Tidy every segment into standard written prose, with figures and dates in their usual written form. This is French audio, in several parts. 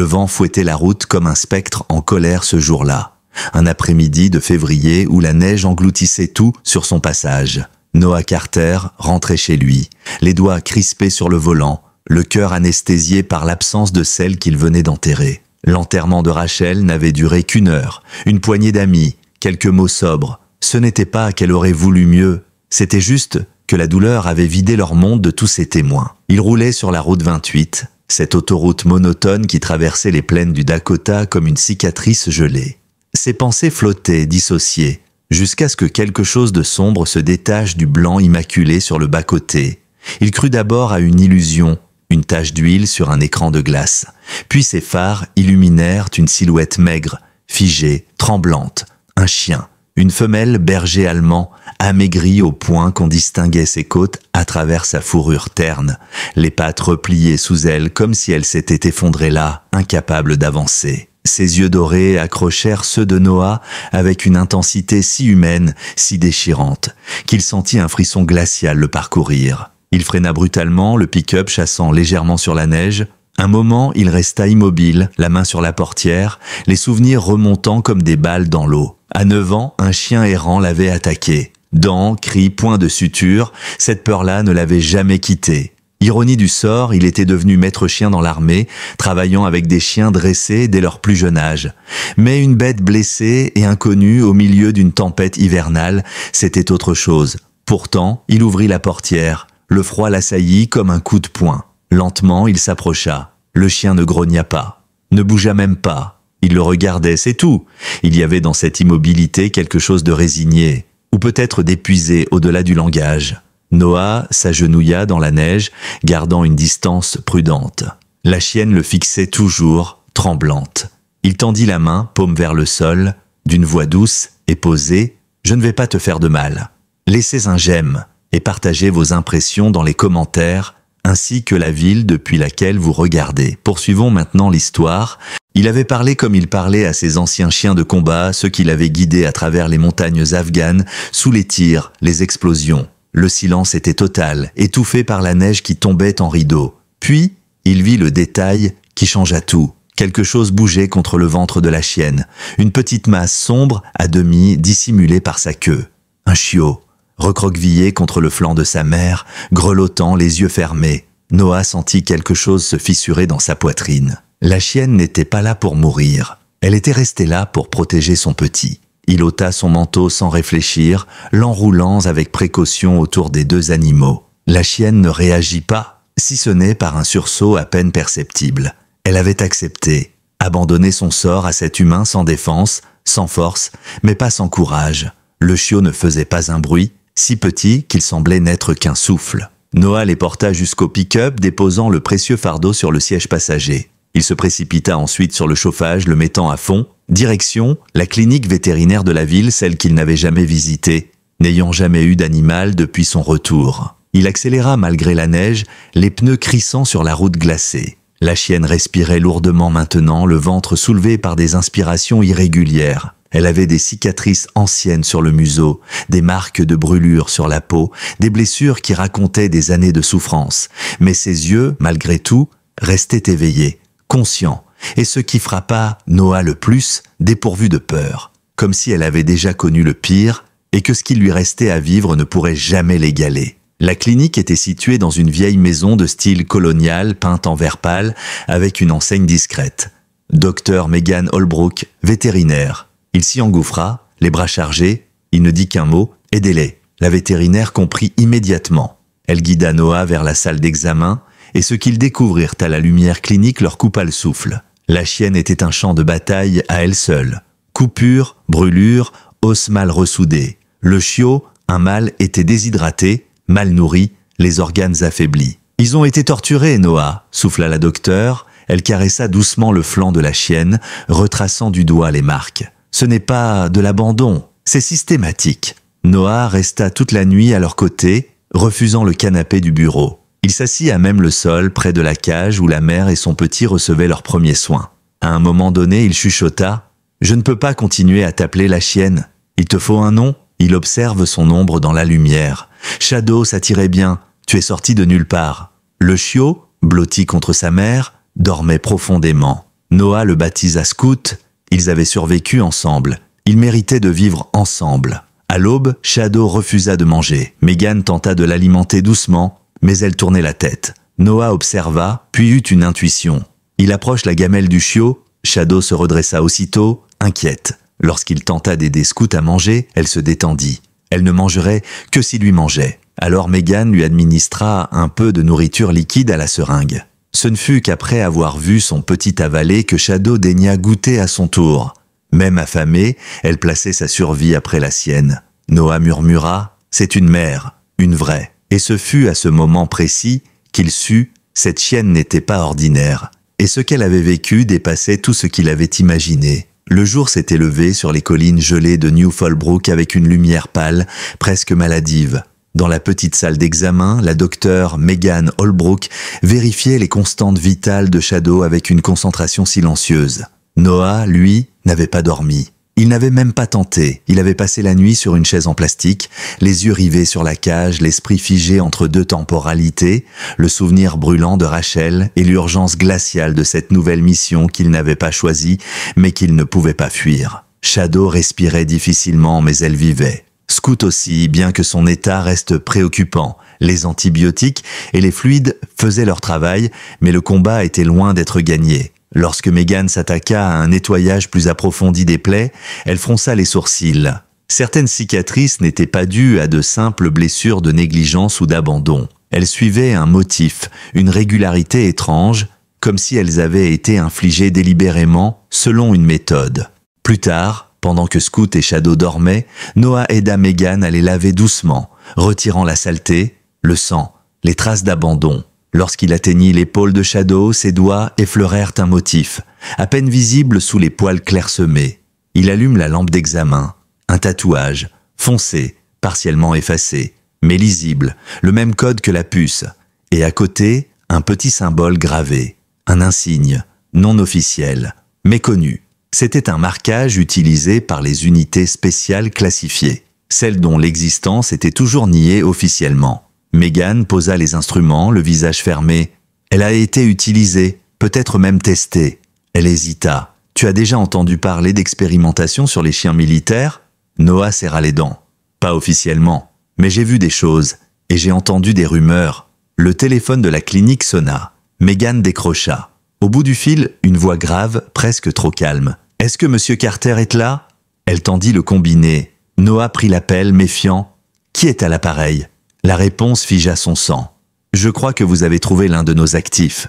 Le vent fouettait la route comme un spectre en colère ce jour-là. Un après-midi de février où la neige engloutissait tout sur son passage. Noah Carter rentrait chez lui, les doigts crispés sur le volant, le cœur anesthésié par l'absence de celle qu'il venait d'enterrer. L'enterrement de Rachel n'avait duré qu'1 heure, une poignée d'amis, quelques mots sobres. Ce n'était pas qu'elle aurait voulu mieux, c'était juste que la douleur avait vidé leur monde de tous ses témoins. Ils roulaient sur la route 28, cette autoroute monotone qui traversait les plaines du Dakota comme une cicatrice gelée. Ses pensées flottaient, dissociées, jusqu'à ce que quelque chose de sombre se détache du blanc immaculé sur le bas-côté. Il crut d'abord à une illusion, une tache d'huile sur un écran de glace. Puis ses phares illuminèrent une silhouette maigre, figée, tremblante, un chien, une femelle berger allemand, amaigrie au point qu'on distinguait ses côtes à travers sa fourrure terne, les pattes repliées sous elle comme si elle s'était effondrée là, incapable d'avancer. Ses yeux dorés accrochèrent ceux de Noah avec une intensité si humaine, si déchirante, qu'il sentit un frisson glacial le parcourir. Il freina brutalement, le pick-up chassant légèrement sur la neige. Un moment, il resta immobile, la main sur la portière, les souvenirs remontant comme des balles dans l'eau. À 9 ans, un chien errant l'avait attaqué. Dents, cris, points de suture, cette peur-là ne l'avait jamais quitté. Ironie du sort, il était devenu maître chien dans l'armée, travaillant avec des chiens dressés dès leur plus jeune âge. Mais une bête blessée et inconnue au milieu d'une tempête hivernale, c'était autre chose. Pourtant, il ouvrit la portière. Le froid l'assaillit comme un coup de poing. Lentement, il s'approcha. Le chien ne grogna pas, ne bougea même pas. Il le regardait, c'est tout. Il y avait dans cette immobilité quelque chose de résigné, ou peut-être d'épuisé au-delà du langage. Noah s'agenouilla dans la neige, gardant une distance prudente. La chienne le fixait toujours, tremblante. Il tendit la main, paume vers le sol, d'une voix douce et posée. « Je ne vais pas te faire de mal. Laissez un j'aime et partagez vos impressions dans les commentaires, ainsi que la ville depuis laquelle vous regardez. Poursuivons maintenant l'histoire. Il avait parlé comme il parlait à ses anciens chiens de combat, ceux qu'il avait guidés à travers les montagnes afghanes, sous les tirs, les explosions. Le silence était total, étouffé par la neige qui tombait en rideaux. Puis, il vit le détail qui changea tout. Quelque chose bougeait contre le ventre de la chienne, une petite masse sombre, à demi dissimulée par sa queue. Un chiot, recroquevillé contre le flanc de sa mère, grelottant les yeux fermés. Noah sentit quelque chose se fissurer dans sa poitrine. La chienne n'était pas là pour mourir. Elle était restée là pour protéger son petit. Il ôta son manteau sans réfléchir, l'enroulant avec précaution autour des 2 animaux. La chienne ne réagit pas, si ce n'est par un sursaut à peine perceptible. Elle avait accepté, abandonné son sort à cet humain sans défense, sans force, mais pas sans courage. Le chiot ne faisait pas un bruit, si petit qu'il semblait n'être qu'un souffle. Noah les porta jusqu'au pick-up, déposant le précieux fardeau sur le siège passager. Il se précipita ensuite sur le chauffage, le mettant à fond. Direction, la clinique vétérinaire de la ville, celle qu'il n'avait jamais visitée, n'ayant jamais eu d'animal depuis son retour. Il accéléra malgré la neige, les pneus crissant sur la route glacée. La chienne respirait lourdement maintenant, le ventre soulevé par des inspirations irrégulières. Elle avait des cicatrices anciennes sur le museau, des marques de brûlures sur la peau, des blessures qui racontaient des années de souffrance. Mais ses yeux, malgré tout, restaient éveillés, conscients. Et ce qui frappa Noah le plus, dépourvu de peur, comme si elle avait déjà connu le pire et que ce qui lui restait à vivre ne pourrait jamais l'égaler. La clinique était située dans une vieille maison de style colonial peinte en vert pâle avec une enseigne discrète. Dr Megan Holbrook, vétérinaire. Il s'y engouffra, les bras chargés, il ne dit qu'un mot, « Aidez-les ». La vétérinaire comprit immédiatement. Elle guida Noah vers la salle d'examen et ce qu'ils découvrirent à la lumière clinique leur coupa le souffle. La chienne était un champ de bataille à elle seule. Coupures, brûlures, os mal ressoudés. Le chiot, un mâle, était déshydraté, mal nourri, les organes affaiblis. « Ils ont été torturés, Noah », souffla la docteure. Elle caressa doucement le flanc de la chienne, retraçant du doigt les marques. « Ce n'est pas de l'abandon, c'est systématique. » Noah resta toute la nuit à leur côté, refusant le canapé du bureau. Il s'assit à même le sol, près de la cage où la mère et son petit recevaient leurs premiers soins. À un moment donné, il chuchota « Je ne peux pas continuer à t'appeler la chienne. Il te faut un nom ?» Il observe son ombre dans la lumière. « Shadow, ça t'irait bien. Tu es sorti de nulle part. » Le chiot, blotti contre sa mère, dormait profondément. Noah le baptisa Scout. Ils avaient survécu ensemble. Ils méritaient de vivre ensemble. À l'aube, Shadow refusa de manger. Megan tenta de l'alimenter doucement, mais elle tournait la tête. Noah observa, puis eut une intuition. Il approche la gamelle du chiot. Shadow se redressa aussitôt, inquiète. Lorsqu'il tenta d'aider Scout à manger, elle se détendit. Elle ne mangerait que s'il lui mangeait. Alors Megan lui administra un peu de nourriture liquide à la seringue. Ce ne fut qu'après avoir vu son petit avaler que Shadow daigna goûter à son tour. Même affamée, elle plaçait sa survie après la sienne. Noah murmura « C'est une mère, une vraie ». Et ce fut à ce moment précis qu'il sut « Cette chienne n'était pas ordinaire ». Et ce qu'elle avait vécu dépassait tout ce qu'il avait imaginé. Le jour s'était levé sur les collines gelées de New Fallbrook avec une lumière pâle, presque maladive. Dans la petite salle d'examen, la docteure Megan Holbrook vérifiait les constantes vitales de Shadow avec une concentration silencieuse. Noah, lui, n'avait pas dormi. Il n'avait même pas tenté. Il avait passé la nuit sur une chaise en plastique, les yeux rivés sur la cage, l'esprit figé entre deux temporalités, le souvenir brûlant de Rachel et l'urgence glaciale de cette nouvelle mission qu'il n'avait pas choisie, mais qu'il ne pouvait pas fuir. Shadow respirait difficilement, mais elle vivait. Scout aussi, bien que son état reste préoccupant. Les antibiotiques et les fluides faisaient leur travail, mais le combat était loin d'être gagné. Lorsque Megan s'attaqua à un nettoyage plus approfondi des plaies, elle fronça les sourcils. Certaines cicatrices n'étaient pas dues à de simples blessures de négligence ou d'abandon. Elles suivaient un motif, une régularité étrange, comme si elles avaient été infligées délibérément selon une méthode. Plus tard, pendant que Scout et Shadow dormaient, Noah aida Megan à les laver doucement, retirant la saleté, le sang, les traces d'abandon. Lorsqu'il atteignit l'épaule de Shadow, ses doigts effleurèrent un motif, à peine visible sous les poils clairsemés. Il allume la lampe d'examen. Un tatouage, foncé, partiellement effacé, mais lisible, le même code que la puce. Et à côté, un petit symbole gravé, un insigne, non officiel, méconnu. C'était un marquage utilisé par les unités spéciales classifiées, celles dont l'existence était toujours niée officiellement. Megan posa les instruments, le visage fermé. Elle a été utilisée, peut-être même testée. Elle hésita. « Tu as déjà entendu parler d'expérimentation sur les chiens militaires ?» Noah serra les dents. « Pas officiellement, mais j'ai vu des choses, et j'ai entendu des rumeurs. » Le téléphone de la clinique sonna. Megan décrocha. Au bout du fil, une voix grave, presque trop calme. « Est-ce que Monsieur Carter est là ?» Elle tendit le combiné. Noah prit l'appel, méfiant. « Qui est à l'appareil ?» La réponse figea son sang. « Je crois que vous avez trouvé l'un de nos actifs,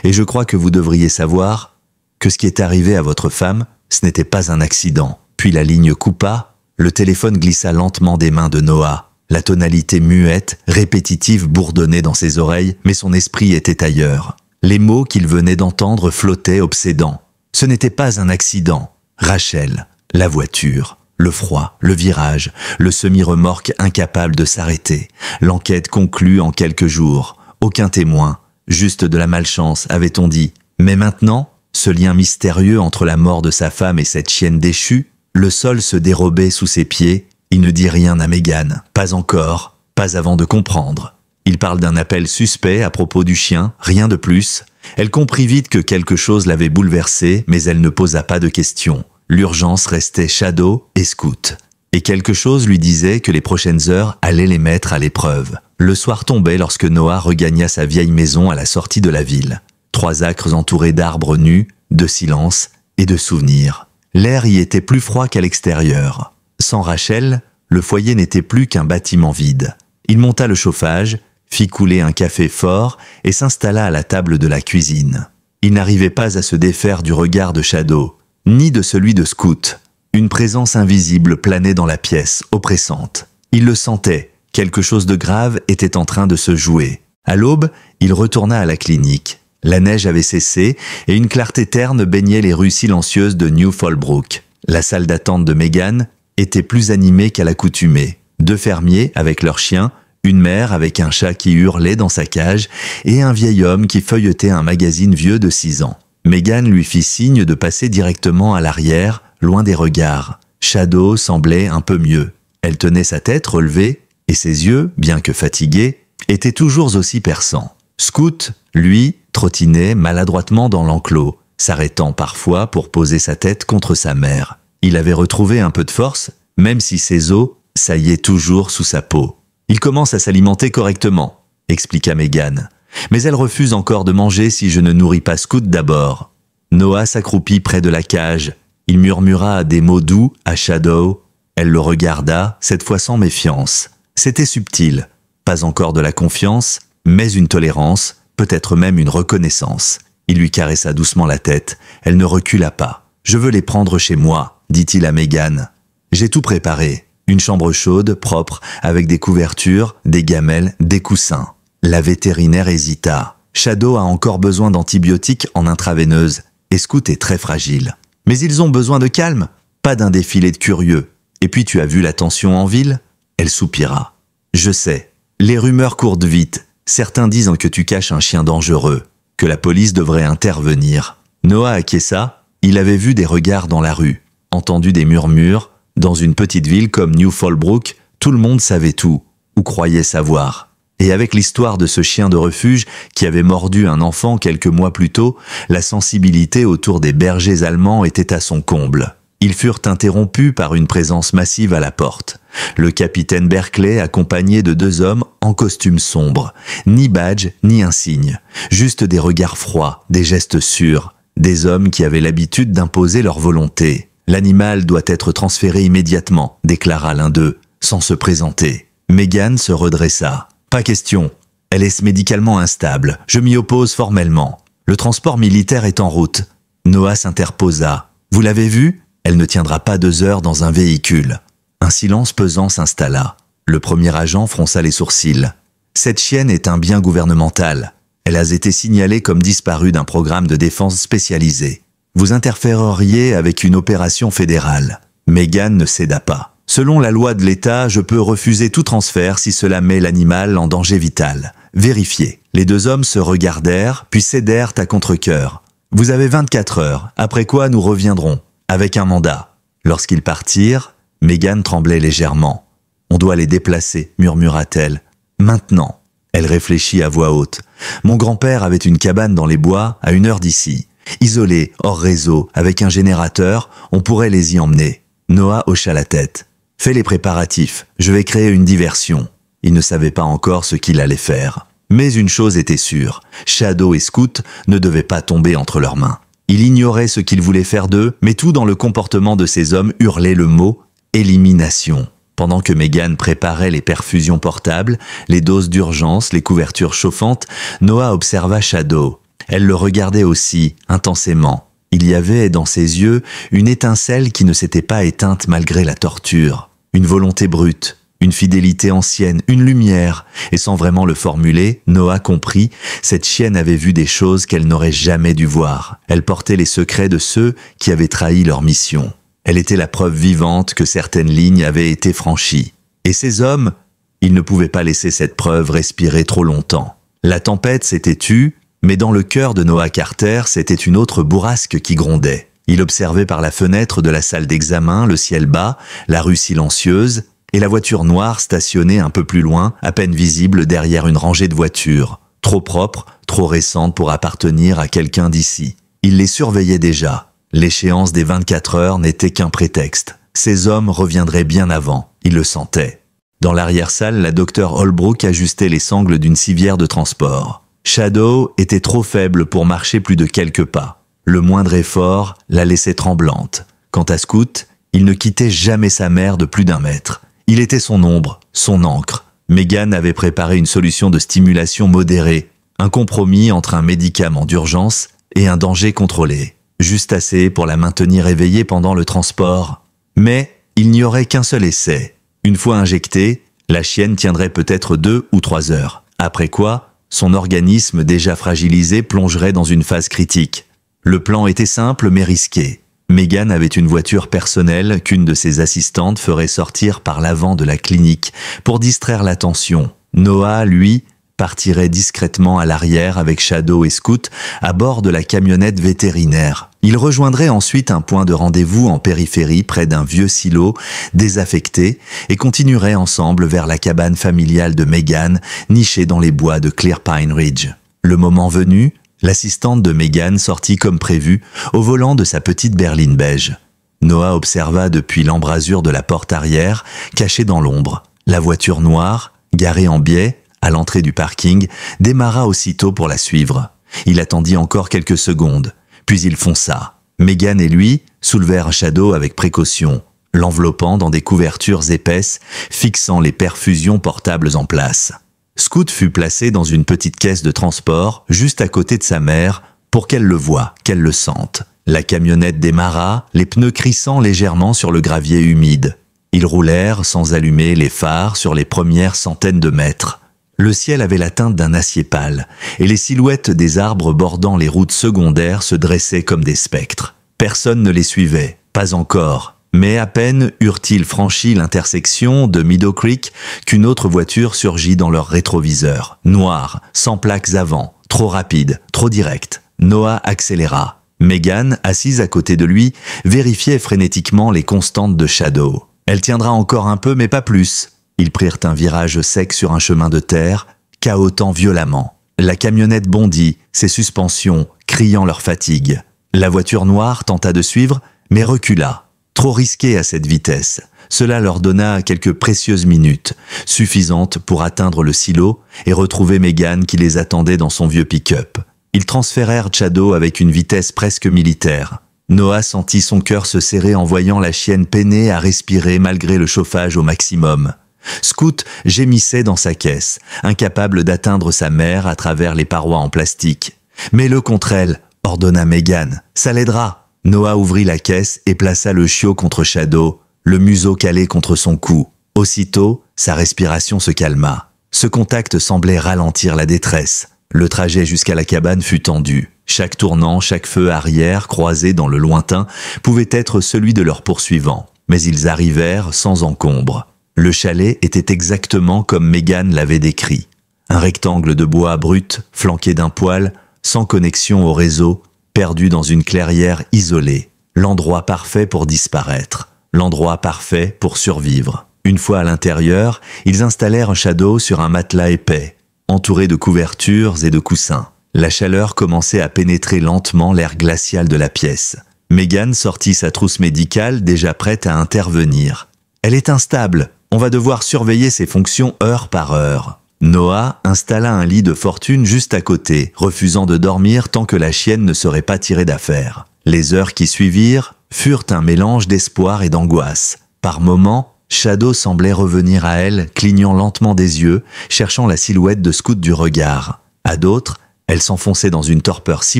et je crois que vous devriez savoir que ce qui est arrivé à votre femme, ce n'était pas un accident. » Puis la ligne coupa, le téléphone glissa lentement des mains de Noah. La tonalité muette, répétitive bourdonnait dans ses oreilles, mais son esprit était ailleurs. Les mots qu'il venait d'entendre flottaient obsédants. Ce n'était pas un accident. Rachel, la voiture, le froid, le virage, le semi-remorque incapable de s'arrêter. L'enquête conclue en quelques jours. Aucun témoin, juste de la malchance, avait-on dit. Mais maintenant, ce lien mystérieux entre la mort de sa femme et cette chienne déchue, le sol se dérobait sous ses pieds. Il ne dit rien à Megan. Pas encore, pas avant de comprendre. Il parle d'un appel suspect à propos du chien, rien de plus. Elle comprit vite que quelque chose l'avait bouleversée, mais elle ne posa pas de questions. L'urgence restait Shadow et Scout. Et quelque chose lui disait que les prochaines heures allaient les mettre à l'épreuve. Le soir tombait lorsque Noah regagna sa vieille maison à la sortie de la ville. 3 acres entourés d'arbres nus, de silence et de souvenirs. L'air y était plus froid qu'à l'extérieur. Sans Rachel, le foyer n'était plus qu'un bâtiment vide. Il monta le chauffage, fit couler un café fort et s'installa à la table de la cuisine. Il n'arrivait pas à se défaire du regard de Shadow, ni de celui de Scout. Une présence invisible planait dans la pièce, oppressante. Il le sentait, quelque chose de grave était en train de se jouer. À l'aube, il retourna à la clinique. La neige avait cessé et une clarté terne baignait les rues silencieuses de New Fallbrook. La salle d'attente de Megan était plus animée qu'à l'accoutumée. 2 fermiers avec leurs chiens, une mère avec un chat qui hurlait dans sa cage et un vieil homme qui feuilletait un magazine vieux de 6 ans. Megan lui fit signe de passer directement à l'arrière, loin des regards. Shadow semblait un peu mieux. Elle tenait sa tête relevée et ses yeux, bien que fatigués, étaient toujours aussi perçants. Scout, lui, trottinait maladroitement dans l'enclos. s'arrêtant parfois pour poser sa tête contre sa mère. Il avait retrouvé un peu de force, même si ses os saillaient toujours sous sa peau. Il commence à s'alimenter correctement, expliqua Megan. Mais elle refuse encore de manger si je ne nourris pas Scoot d'abord. Noah s'accroupit près de la cage. Il murmura des mots doux à Shadow. Elle le regarda, cette fois sans méfiance. C'était subtil. Pas encore de la confiance, mais une tolérance, peut-être même une reconnaissance. Il lui caressa doucement la tête. Elle ne recula pas. « Je veux les prendre chez moi », dit-il à Megan. « J'ai tout préparé. Une chambre chaude, propre, avec des couvertures, des gamelles, des coussins. » La vétérinaire hésita. Shadow a encore besoin d'antibiotiques en intraveineuse et Scoot est très fragile. Mais ils ont besoin de calme, pas d'un défilé de curieux. Et puis tu as vu la tension en ville ? Elle soupira. Je sais. Les rumeurs courent vite. Certains disent que tu caches un chien dangereux, que la police devrait intervenir. Noah acquiesça. Il avait vu des regards dans la rue, entendu des murmures. Dans une petite ville comme New Fallbrook, tout le monde savait tout, ou croyait savoir. Et avec l'histoire de ce chien de refuge qui avait mordu un enfant quelques mois plus tôt, la sensibilité autour des bergers allemands était à son comble. Ils furent interrompus par une présence massive à la porte. Le capitaine Berkeley accompagné de 2 hommes en costume sombre. Ni badge, ni insigne. Juste des regards froids, des gestes sûrs. Des hommes qui avaient l'habitude d'imposer leur volonté. L'animal doit être transféré immédiatement, déclara l'un d'eux, sans se présenter. Megan se redressa. Pas question. Elle est médicalement instable. Je m'y oppose formellement. Le transport militaire est en route. Noah s'interposa. Vous l'avez vu ? Elle ne tiendra pas 2 heures dans un véhicule. Un silence pesant s'installa. Le premier agent fronça les sourcils. Cette chienne est un bien gouvernemental. Elle a été signalée comme disparue d'un programme de défense spécialisé. Vous interféreriez avec une opération fédérale. Megan ne céda pas. Selon la loi de l'État, je peux refuser tout transfert si cela met l'animal en danger vital. Vérifiez. Les 2 hommes se regardèrent, puis cédèrent à contre-cœur. Vous avez 24 heures, après quoi nous reviendrons, avec un mandat. Lorsqu'ils partirent, Megan tremblait légèrement. On doit les déplacer, murmura-t-elle. Maintenant. Elle réfléchit à voix haute. Mon grand-père avait une cabane dans les bois, à 1 heure d'ici. Isolée, hors réseau, avec un générateur, on pourrait les y emmener. Noah hocha la tête. Fais les préparatifs, je vais créer une diversion. Il ne savait pas encore ce qu'il allait faire. Mais une chose était sûre, Shadow et Scoot ne devaient pas tomber entre leurs mains. Il ignorait ce qu'il voulait faire d'eux, mais tout dans le comportement de ces hommes hurlait le mot « élimination ». Pendant que Megan préparait les perfusions portables, les doses d'urgence, les couvertures chauffantes, Noah observa Shadow. Elle le regardait aussi, intensément. Il y avait dans ses yeux une étincelle qui ne s'était pas éteinte malgré la torture. Une volonté brute, une fidélité ancienne, une lumière. Et sans vraiment le formuler, Noah comprit, cette chienne avait vu des choses qu'elle n'aurait jamais dû voir. Elle portait les secrets de ceux qui avaient trahi leur mission. Elle était la preuve vivante que certaines lignes avaient été franchies. Et ces hommes, ils ne pouvaient pas laisser cette preuve respirer trop longtemps. La tempête s'était tue, mais dans le cœur de Noah Carter, c'était une autre bourrasque qui grondait. Il observait par la fenêtre de la salle d'examen le ciel bas, la rue silencieuse, et la voiture noire stationnée un peu plus loin, à peine visible derrière une rangée de voitures. Trop propre, trop récente pour appartenir à quelqu'un d'ici. Il les surveillait déjà. L'échéance des 24 heures n'était qu'un prétexte. Ces hommes reviendraient bien avant, il le sentait. Dans l'arrière-salle, la docteure Holbrook ajustait les sangles d'une civière de transport. Shadow était trop faible pour marcher plus de quelques pas. Le moindre effort la laissait tremblante. Quant à Scoot, il ne quittait jamais sa mère de plus d'1 mètre. Il était son ombre, son encre. Megan avait préparé une solution de stimulation modérée, un compromis entre un médicament d'urgence et un danger contrôlé. Juste assez pour la maintenir éveillée pendant le transport. Mais il n'y aurait qu'un seul essai. Une fois injectée, la chienne tiendrait peut-être 2 ou 3 heures. Après quoi, son organisme déjà fragilisé plongerait dans une phase critique. Le plan était simple mais risqué. Megan avait une voiture personnelle qu'une de ses assistantes ferait sortir par l'avant de la clinique pour distraire l'attention. Noah, lui, partirait discrètement à l'arrière avec Shadow et Scoot à bord de la camionnette vétérinaire. Ils rejoindraient ensuite un point de rendez-vous en périphérie près d'un vieux silo désaffecté et continueraient ensemble vers la cabane familiale de Megan nichée dans les bois de Clear Pine Ridge. Le moment venu, L'assistante de Megan sortit comme prévu, au volant de sa petite berline beige. Noah observa depuis l'embrasure de la porte arrière, cachée dans l'ombre. La voiture noire, garée en biais, à l'entrée du parking, démarra aussitôt pour la suivre. Il attendit encore quelques secondes, puis il fonça. Megan et lui soulevèrent Shadow avec précaution, l'enveloppant dans des couvertures épaisses, fixant les perfusions portables en place. Scoot fut placé dans une petite caisse de transport, juste à côté de sa mère, pour qu'elle le voie, qu'elle le sente. La camionnette démarra, les pneus crissant légèrement sur le gravier humide. Ils roulèrent sans allumer les phares sur les premières centaines de mètres. Le ciel avait la teinte d'un acier pâle, et les silhouettes des arbres bordant les routes secondaires se dressaient comme des spectres. Personne ne les suivait, pas encore. Mais à peine eurent-ils franchi l'intersection de Meadow Creek qu'une autre voiture surgit dans leur rétroviseur. Noire, sans plaques avant, trop rapide, trop directe. Noah accéléra. Megan, assise à côté de lui, vérifiait frénétiquement les constantes de Shadow. Elle tiendra encore un peu, mais pas plus. Ils prirent un virage sec sur un chemin de terre, cahotant violemment. La camionnette bondit, ses suspensions, criant leur fatigue. La voiture noire tenta de suivre, mais recula. Trop risqué à cette vitesse, cela leur donna quelques précieuses minutes, suffisantes pour atteindre le silo et retrouver Megan qui les attendait dans son vieux pick-up. Ils transférèrent Shadow avec une vitesse presque militaire. Noah sentit son cœur se serrer en voyant la chienne peiner à respirer malgré le chauffage au maximum. Scoot gémissait dans sa caisse, incapable d'atteindre sa mère à travers les parois en plastique. « Mets-le contre elle », ordonna Megan, « ça l'aidera ». Noah ouvrit la caisse et plaça le chiot contre Shadow, le museau calé contre son cou. Aussitôt, sa respiration se calma. Ce contact semblait ralentir la détresse. Le trajet jusqu'à la cabane fut tendu. Chaque tournant, chaque feu arrière croisé dans le lointain pouvait être celui de leur poursuivant. Mais ils arrivèrent sans encombre. Le chalet était exactement comme Megan l'avait décrit. Un rectangle de bois brut, flanqué d'un poêle, sans connexion au réseau, perdu dans une clairière isolée, l'endroit parfait pour disparaître, l'endroit parfait pour survivre. Une fois à l'intérieur, ils installèrent Shadow sur un matelas épais, entouré de couvertures et de coussins. La chaleur commençait à pénétrer lentement l'air glacial de la pièce. Megan sortit sa trousse médicale déjà prête à intervenir. « Elle est instable, on va devoir surveiller ses fonctions heure par heure. » Noah installa un lit de fortune juste à côté, refusant de dormir tant que la chienne ne serait pas tirée d'affaire. Les heures qui suivirent furent un mélange d'espoir et d'angoisse. Par moments, Shadow semblait revenir à elle, clignant lentement des yeux, cherchant la silhouette de Scoot du regard. À d'autres, elle s'enfonçait dans une torpeur si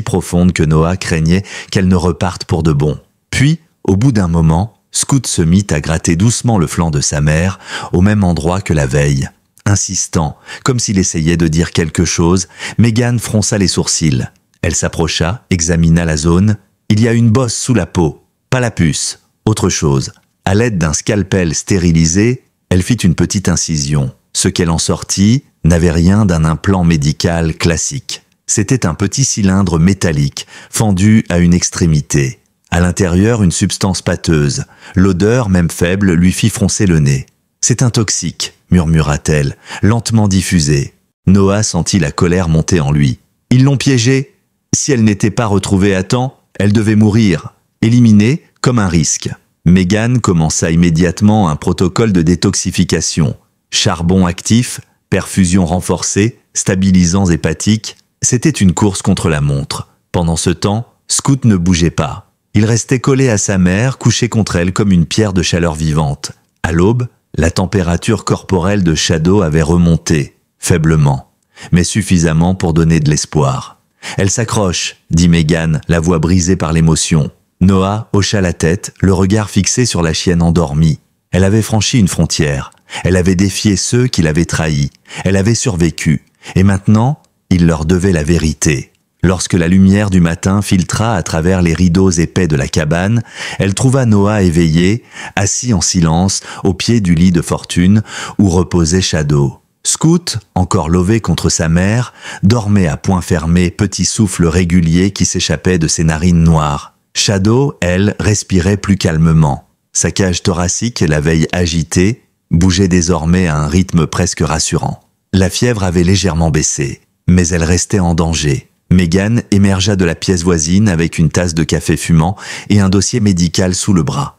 profonde que Noah craignait qu'elle ne reparte pour de bon. Puis, au bout d'un moment, Scoot se mit à gratter doucement le flanc de sa mère, au même endroit que la veille. Insistant, comme s'il essayait de dire quelque chose, Megan fronça les sourcils. Elle s'approcha, examina la zone. Il y a une bosse sous la peau, pas la puce, autre chose. À l'aide d'un scalpel stérilisé, elle fit une petite incision. Ce qu'elle en sortit n'avait rien d'un implant médical classique. C'était un petit cylindre métallique, fendu à une extrémité. À l'intérieur, une substance pâteuse. L'odeur, même faible, lui fit froncer le nez. « C'est un toxique », murmura-t-elle, lentement diffusée. Noah sentit la colère monter en lui. Ils l'ont piégée. Si elle n'était pas retrouvée à temps, elle devait mourir, éliminée comme un risque. Megan commença immédiatement un protocole de détoxification. Charbon actif, perfusion renforcée, stabilisants hépatiques. C'était une course contre la montre. Pendant ce temps, Scoot ne bougeait pas. Il restait collé à sa mère, couché contre elle comme une pierre de chaleur vivante. À l'aube, la température corporelle de Shadow avait remonté, faiblement, mais suffisamment pour donner de l'espoir. « Elle s'accroche », dit Megan, la voix brisée par l'émotion. Noah hocha la tête, le regard fixé sur la chienne endormie. Elle avait franchi une frontière. Elle avait défié ceux qui l'avaient trahie. Elle avait survécu. Et maintenant, il leur devait la vérité. Lorsque la lumière du matin filtra à travers les rideaux épais de la cabane, elle trouva Noah éveillé, assis en silence, au pied du lit de fortune, où reposait Shadow. Scoot, encore lové contre sa mère, dormait à poings fermés, petit souffle régulier qui s'échappait de ses narines noires. Shadow, elle, respirait plus calmement. Sa cage thoracique, la veille agitée, bougeait désormais à un rythme presque rassurant. La fièvre avait légèrement baissé, mais elle restait en danger. Megan émergea de la pièce voisine avec une tasse de café fumant et un dossier médical sous le bras.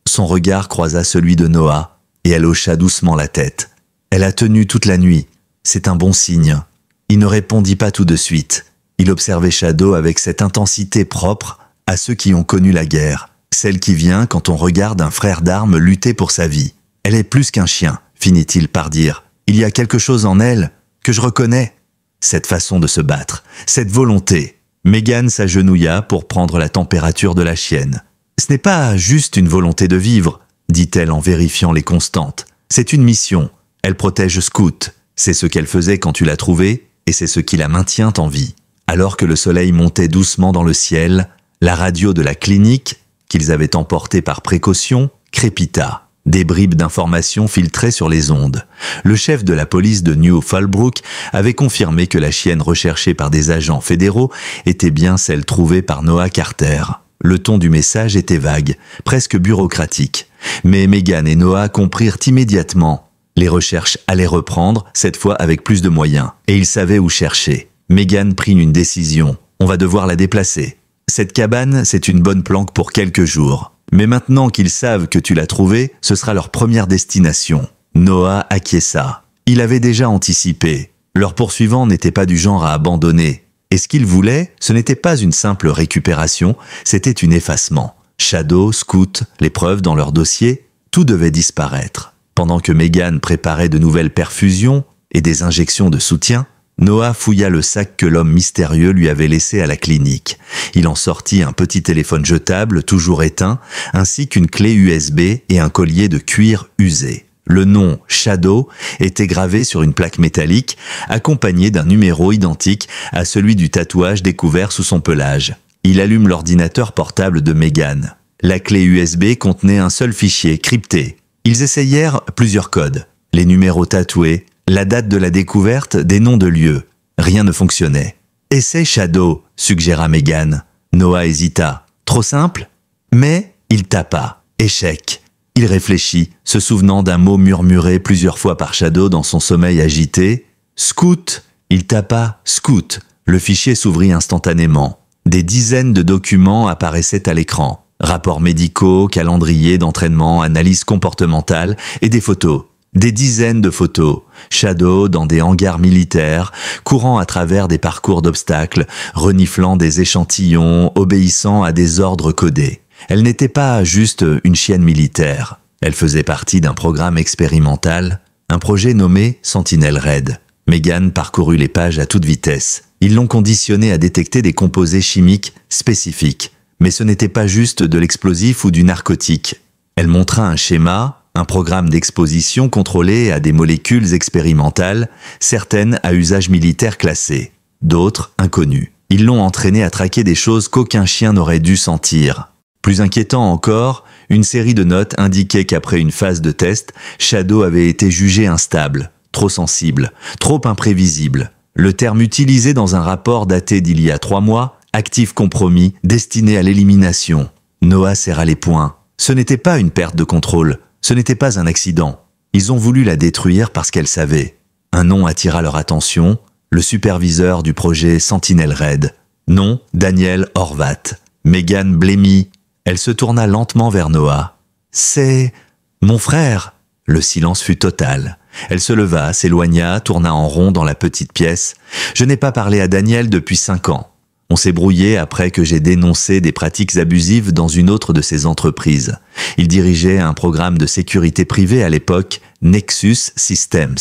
Son regard croisa celui de Noah et elle hocha doucement la tête. Elle a tenu toute la nuit. C'est un bon signe. Il ne répondit pas tout de suite. Il observait Shadow avec cette intensité propre à ceux qui ont connu la guerre, celle qui vient quand on regarde un frère d'armes lutter pour sa vie. Elle est plus qu'un chien, finit-il par dire. Il y a quelque chose en elle que je reconnais. Cette façon de se battre, cette volonté. Megan s'agenouilla pour prendre la température de la chienne. Ce n'est pas juste une volonté de vivre, dit-elle en vérifiant les constantes. C'est une mission. Elle protège Scout. C'est ce qu'elle faisait quand tu l'as trouvée et c'est ce qui la maintient en vie. Alors que le soleil montait doucement dans le ciel, la radio de la clinique, qu'ils avaient emportée par précaution, crépita. Des bribes d'informations filtraient sur les ondes. Le chef de la police de New Fallbrook avait confirmé que la chienne recherchée par des agents fédéraux était bien celle trouvée par Noah Carter. Le ton du message était vague, presque bureaucratique. Mais Megan et Noah comprirent immédiatement. Les recherches allaient reprendre, cette fois avec plus de moyens, et ils savaient où chercher. Megan prit une décision. On va devoir la déplacer. Cette cabane, c'est une bonne planque pour quelques jours. Mais maintenant qu'ils savent que tu l'as trouvée, ce sera leur première destination. Noah acquiesça. Il avait déjà anticipé. Leur poursuivant n'était pas du genre à abandonner. Et ce qu'il voulait, ce n'était pas une simple récupération, c'était un effacement. Shadow, Scout, les preuves dans leur dossier, tout devait disparaître. Pendant que Megan préparait de nouvelles perfusions et des injections de soutien, Noah fouilla le sac que l'homme mystérieux lui avait laissé à la clinique. Il en sortit un petit téléphone jetable, toujours éteint, ainsi qu'une clé USB et un collier de cuir usé. Le nom Shadow était gravé sur une plaque métallique, accompagné d'un numéro identique à celui du tatouage découvert sous son pelage. Il allume l'ordinateur portable de Megan. La clé USB contenait un seul fichier crypté. Ils essayèrent plusieurs codes, les numéros tatoués, la date de la découverte, des noms de lieux. Rien ne fonctionnait. « Essaie Shadow », suggéra Megan. Noah hésita. Trop simple ? Mais il tapa. Échec. Il réfléchit, se souvenant d'un mot murmuré plusieurs fois par Shadow dans son sommeil agité. « Scout ». Il tapa « Scout ». Le fichier s'ouvrit instantanément. Des dizaines de documents apparaissaient à l'écran. Rapports médicaux, calendriers d'entraînement, analyses comportementales et des photos. Des dizaines de photos, Shadow dans des hangars militaires, courant à travers des parcours d'obstacles, reniflant des échantillons, obéissant à des ordres codés. Elle n'était pas juste une chienne militaire. Elle faisait partie d'un programme expérimental, un projet nommé Sentinel Red. Megan parcourut les pages à toute vitesse. Ils l'ont conditionnée à détecter des composés chimiques spécifiques. Mais ce n'était pas juste de l'explosif ou du narcotique. Elle montra un schéma, un programme d'exposition contrôlé à des molécules expérimentales, certaines à usage militaire classé, d'autres inconnues. Ils l'ont entraîné à traquer des choses qu'aucun chien n'aurait dû sentir. Plus inquiétant encore, une série de notes indiquait qu'après une phase de test, Shadow avait été jugé instable, trop sensible, trop imprévisible. Le terme utilisé dans un rapport daté d'il y a 3 mois, actif compromis, destiné à l'élimination. Noah serra les poings. Ce n'était pas une perte de contrôle. Ce n'était pas un accident. Ils ont voulu la détruire parce qu'elle savait. Un nom attira leur attention, le superviseur du projet Sentinel Red. Nom, Daniel Horvat. Megan blêmit. Elle se tourna lentement vers Noah. « C'est... mon frère !» Le silence fut total. Elle se leva, s'éloigna, tourna en rond dans la petite pièce. « Je n'ai pas parlé à Daniel depuis 5 ans. On s'est brouillé après que j'ai dénoncé des pratiques abusives dans une autre de ses entreprises. Il dirigeait un programme de sécurité privée à l'époque, Nexus Systems. »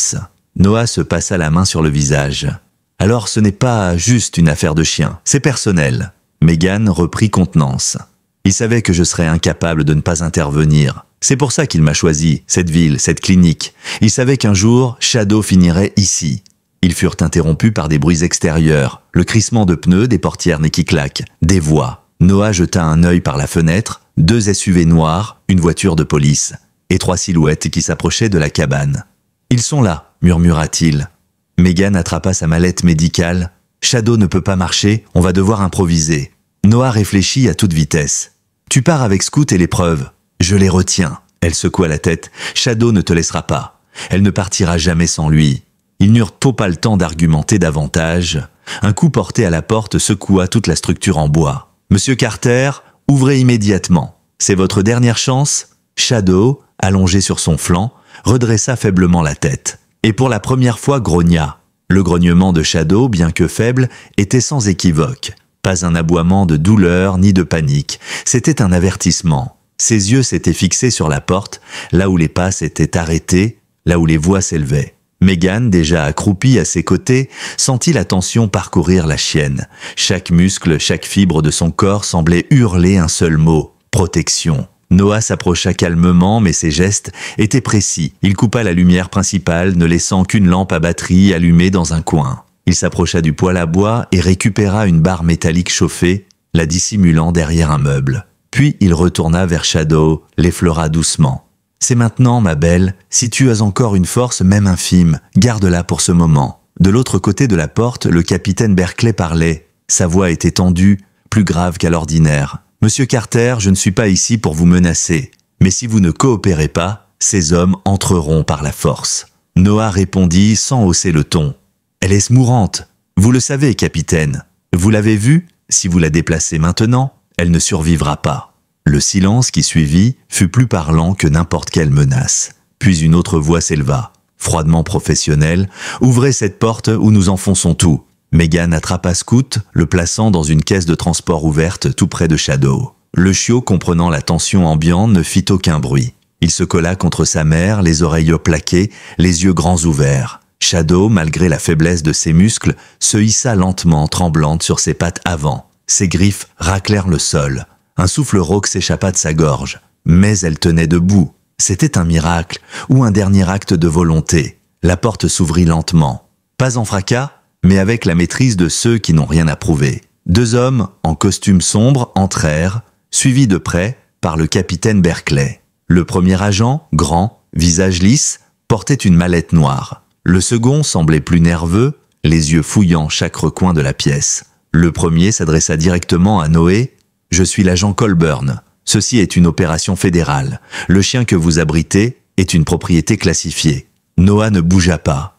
Noah se passa la main sur le visage. « Alors ce n'est pas juste une affaire de chien, c'est personnel. » Megan reprit contenance. « Il savait que je serais incapable de ne pas intervenir. C'est pour ça qu'il m'a choisi, cette ville, cette clinique. Il savait qu'un jour, Shadow finirait ici. » Ils furent interrompus par des bruits extérieurs, le crissement de pneus, des portières qui claquent, des voix. Noah jeta un œil par la fenêtre, 2 SUV noirs, une voiture de police, et 3 silhouettes qui s'approchaient de la cabane. « Ils sont là », murmura-t-il. Megan attrapa sa mallette médicale. « Shadow ne peut pas marcher, on va devoir improviser. » Noah réfléchit à toute vitesse. « Tu pars avec Scout et les preuves. Je les retiens. » Elle secoua la tête. « Shadow ne te laissera pas. Elle ne partira jamais sans lui. » Ils n'eurent pas le temps d'argumenter davantage. Un coup porté à la porte secoua toute la structure en bois. « Monsieur Carter, ouvrez immédiatement. C'est votre dernière chance ?» Shadow, allongé sur son flanc, redressa faiblement la tête. Et pour la première fois grogna. Le grognement de Shadow, bien que faible, était sans équivoque. Pas un aboiement de douleur ni de panique. C'était un avertissement. Ses yeux s'étaient fixés sur la porte, là où les pas s'étaient arrêtés, là où les voix s'élevaient. Megan, déjà accroupie à ses côtés, sentit la tension parcourir la chienne. Chaque muscle, chaque fibre de son corps semblait hurler un seul mot : protection. Noah s'approcha calmement, mais ses gestes étaient précis. Il coupa la lumière principale, ne laissant qu'une lampe à batterie allumée dans un coin. Il s'approcha du poêle à bois et récupéra une barre métallique chauffée, la dissimulant derrière un meuble. Puis il retourna vers Shadow, l'effleura doucement. « C'est maintenant, ma belle, si tu as encore une force même infime, garde-la pour ce moment. » De l'autre côté de la porte, le capitaine Berkeley parlait. Sa voix était tendue, plus grave qu'à l'ordinaire. « Monsieur Carter, je ne suis pas ici pour vous menacer. Mais si vous ne coopérez pas, ces hommes entreront par la force. » Noah répondit sans hausser le ton. « Elle est mourante. Vous le savez, capitaine. Vous l'avez vue? Si vous la déplacez maintenant, elle ne survivra pas. » Le silence qui suivit fut plus parlant que n'importe quelle menace. Puis une autre voix s'éleva. Froidement professionnelle, « Ouvrez cette porte ou nous enfonçons tout. » Megan attrapa Scoot, le plaçant dans une caisse de transport ouverte tout près de Shadow. Le chiot, comprenant la tension ambiante, ne fit aucun bruit. Il se colla contre sa mère, les oreilles plaquées, les yeux grands ouverts. Shadow, malgré la faiblesse de ses muscles, se hissa lentement, tremblante sur ses pattes avant. Ses griffes raclèrent le sol. Un souffle rauque s'échappa de sa gorge. Mais elle tenait debout. C'était un miracle, ou un dernier acte de volonté. La porte s'ouvrit lentement. Pas en fracas, mais avec la maîtrise de ceux qui n'ont rien à prouver. Deux hommes, en costume sombre, entrèrent, suivis de près par le capitaine Berkeley. Le premier agent, grand, visage lisse, portait une mallette noire. Le second semblait plus nerveux, les yeux fouillant chaque recoin de la pièce. Le premier s'adressa directement à Noé. « Je suis l'agent Colburn. Ceci est une opération fédérale. Le chien que vous abritez est une propriété classifiée. » Noah ne bougea pas.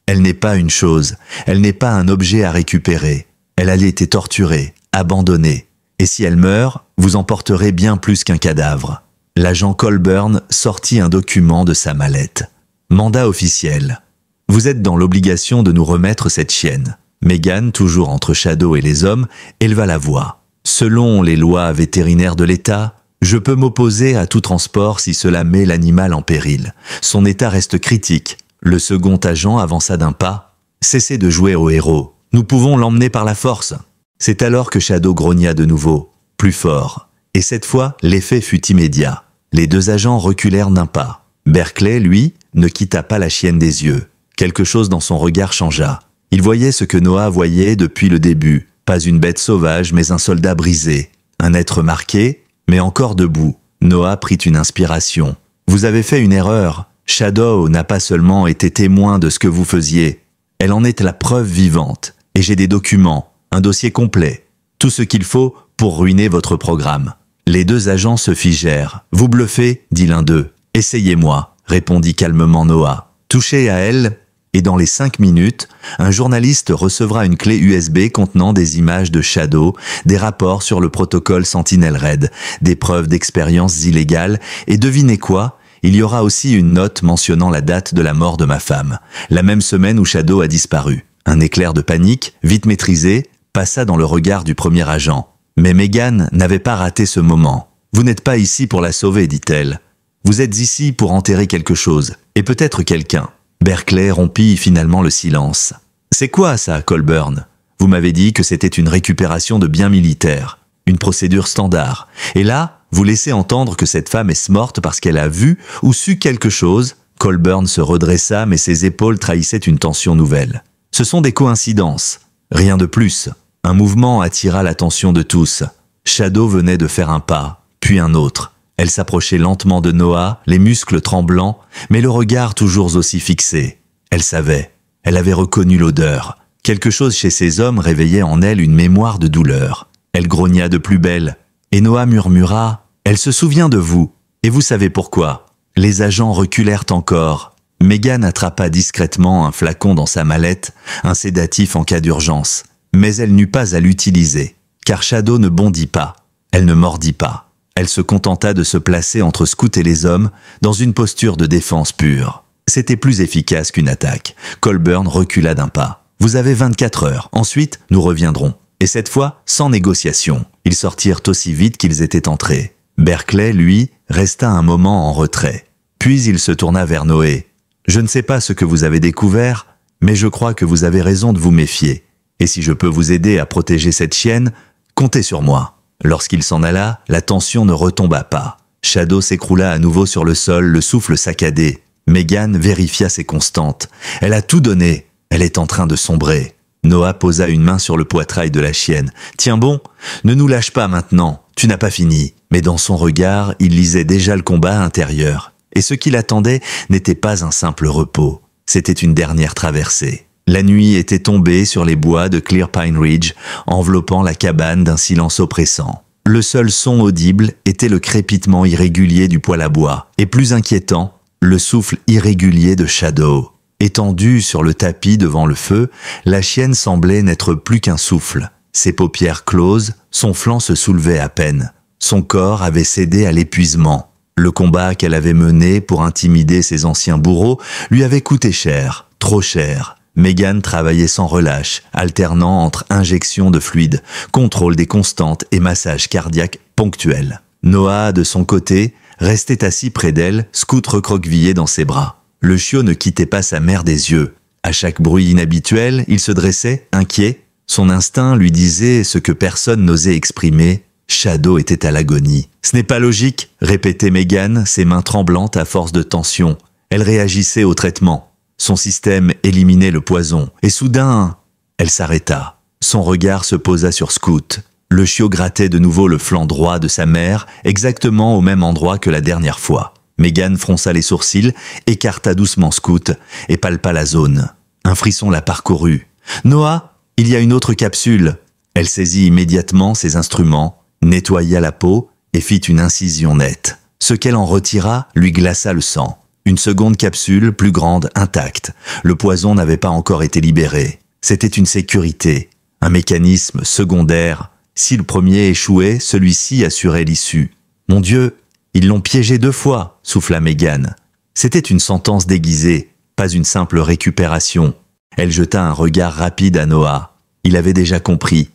Elle n'est pas une chose, elle n'est pas un objet à récupérer. Elle a été torturée, abandonnée. Et si elle meurt, vous emporterez bien plus qu'un cadavre. L'agent Colburn sortit un document de sa mallette. Mandat officiel. Vous êtes dans l'obligation de nous remettre cette chienne. Megan, toujours entre Shadow et les hommes, éleva la voix. Selon les lois vétérinaires de l'État, je peux m'opposer à tout transport si cela met l'animal en péril. Son état reste critique. Le second agent avança d'un pas. « Cessez de jouer au héros. Nous pouvons l'emmener par la force. » C'est alors que Shadow grogna de nouveau, plus fort. Et cette fois, l'effet fut immédiat. Les deux agents reculèrent d'un pas. Berkeley, lui, ne quitta pas la chienne des yeux. Quelque chose dans son regard changea. Il voyait ce que Noah voyait depuis le début. Pas une bête sauvage, mais un soldat brisé. Un être marqué, mais encore debout. Noah prit une inspiration. « Vous avez fait une erreur. Shadow n'a pas seulement été témoin de ce que vous faisiez. Elle en est la preuve vivante. Et j'ai des documents, un dossier complet. Tout ce qu'il faut pour ruiner votre programme. » Les deux agents se figèrent. « Vous bluffez » dit l'un d'eux. « Essayez-moi » répondit calmement Noah. Touchez à elle, et dans les 5 minutes, un journaliste recevra une clé USB contenant des images de Shadow, des rapports sur le protocole Sentinel-Red, des preuves d'expériences illégales, et devinez quoi ? Il y aura aussi une note mentionnant la date de la mort de ma femme, la même semaine où Shadow a disparu. Un éclair de panique, vite maîtrisé, passa dans le regard du premier agent. Mais Megan n'avait pas raté ce moment. « Vous n'êtes pas ici pour la sauver, dit-elle. Vous êtes ici pour enterrer quelque chose, et peut-être quelqu'un. » Berkeley rompit finalement le silence. « C'est quoi ça, Colburn ? Vous m'avez dit que c'était une récupération de biens militaires, une procédure standard. Et là, vous laissez entendre que cette femme est morte parce qu'elle a vu ou su quelque chose. » Colburn se redressa, mais ses épaules trahissaient une tension nouvelle. « Ce sont des coïncidences. Rien de plus. » Un mouvement attira l'attention de tous. Shadow venait de faire un pas, puis un autre. Elle s'approchait lentement de Noah, les muscles tremblants, mais le regard toujours aussi fixé. Elle savait. Elle avait reconnu l'odeur. Quelque chose chez ces hommes réveillait en elle une mémoire de douleur. Elle grogna de plus belle. Et Noah murmura « Elle se souvient de vous. Et vous savez pourquoi ?» Les agents reculèrent encore. Megan attrapa discrètement un flacon dans sa mallette, un sédatif en cas d'urgence. Mais elle n'eut pas à l'utiliser, car Shadow ne bondit pas, elle ne mordit pas. Elle se contenta de se placer entre Scout et les hommes, dans une posture de défense pure. C'était plus efficace qu'une attaque. Colburn recula d'un pas. « Vous avez 24 heures, ensuite nous reviendrons. » Et cette fois, sans négociation. Ils sortirent aussi vite qu'ils étaient entrés. Berkeley, lui, resta un moment en retrait. Puis il se tourna vers Noé. « Je ne sais pas ce que vous avez découvert, mais je crois que vous avez raison de vous méfier. Et si je peux vous aider à protéger cette chienne, comptez sur moi. » Lorsqu'il s'en alla, la tension ne retomba pas. Shadow s'écroula à nouveau sur le sol, le souffle saccadé. Megan vérifia ses constantes. Elle a tout donné. Elle est en train de sombrer. Noah posa une main sur le poitrail de la chienne. « Tiens bon, ne nous lâche pas maintenant, tu n'as pas fini. » Mais dans son regard, il lisait déjà le combat intérieur. Et ce qui l'attendait n'était pas un simple repos. C'était une dernière traversée. La nuit était tombée sur les bois de Clear Pine Ridge, enveloppant la cabane d'un silence oppressant. Le seul son audible était le crépitement irrégulier du poêle à bois, et plus inquiétant, le souffle irrégulier de Shadow. Étendue sur le tapis devant le feu, la chienne semblait n'être plus qu'un souffle. Ses paupières closes, son flanc se soulevait à peine. Son corps avait cédé à l'épuisement. Le combat qu'elle avait mené pour intimider ses anciens bourreaux lui avait coûté cher, trop cher. Megan travaillait sans relâche, alternant entre injection de fluide, contrôle des constantes et massage cardiaque ponctuel. Noah, de son côté, restait assis près d'elle, Scout recroquevillé dans ses bras. Le chiot ne quittait pas sa mère des yeux. À chaque bruit inhabituel, il se dressait, inquiet. Son instinct lui disait ce que personne n'osait exprimer. Shadow était à l'agonie. « Ce n'est pas logique », répétait Megan, ses mains tremblantes à force de tension. Elle réagissait au traitement. Son système éliminait le poison. Et soudain, elle s'arrêta. Son regard se posa sur Scout. Le chiot grattait de nouveau le flanc droit de sa mère, exactement au même endroit que la dernière fois. Megan fronça les sourcils, écarta doucement Scout et palpa la zone. Un frisson la parcourut. « Noah, il y a une autre capsule !» Elle saisit immédiatement ses instruments, nettoya la peau et fit une incision nette. Ce qu'elle en retira lui glaça le sang. Une seconde capsule, plus grande, intacte. Le poison n'avait pas encore été libéré. C'était une sécurité, un mécanisme secondaire. Si le premier échouait, celui-ci assurait l'issue. « Mon Dieu, ils l'ont piégé 2 fois !» souffla Megan. C'était une sentence déguisée, pas une simple récupération. Elle jeta un regard rapide à Noah. Il avait déjà compris.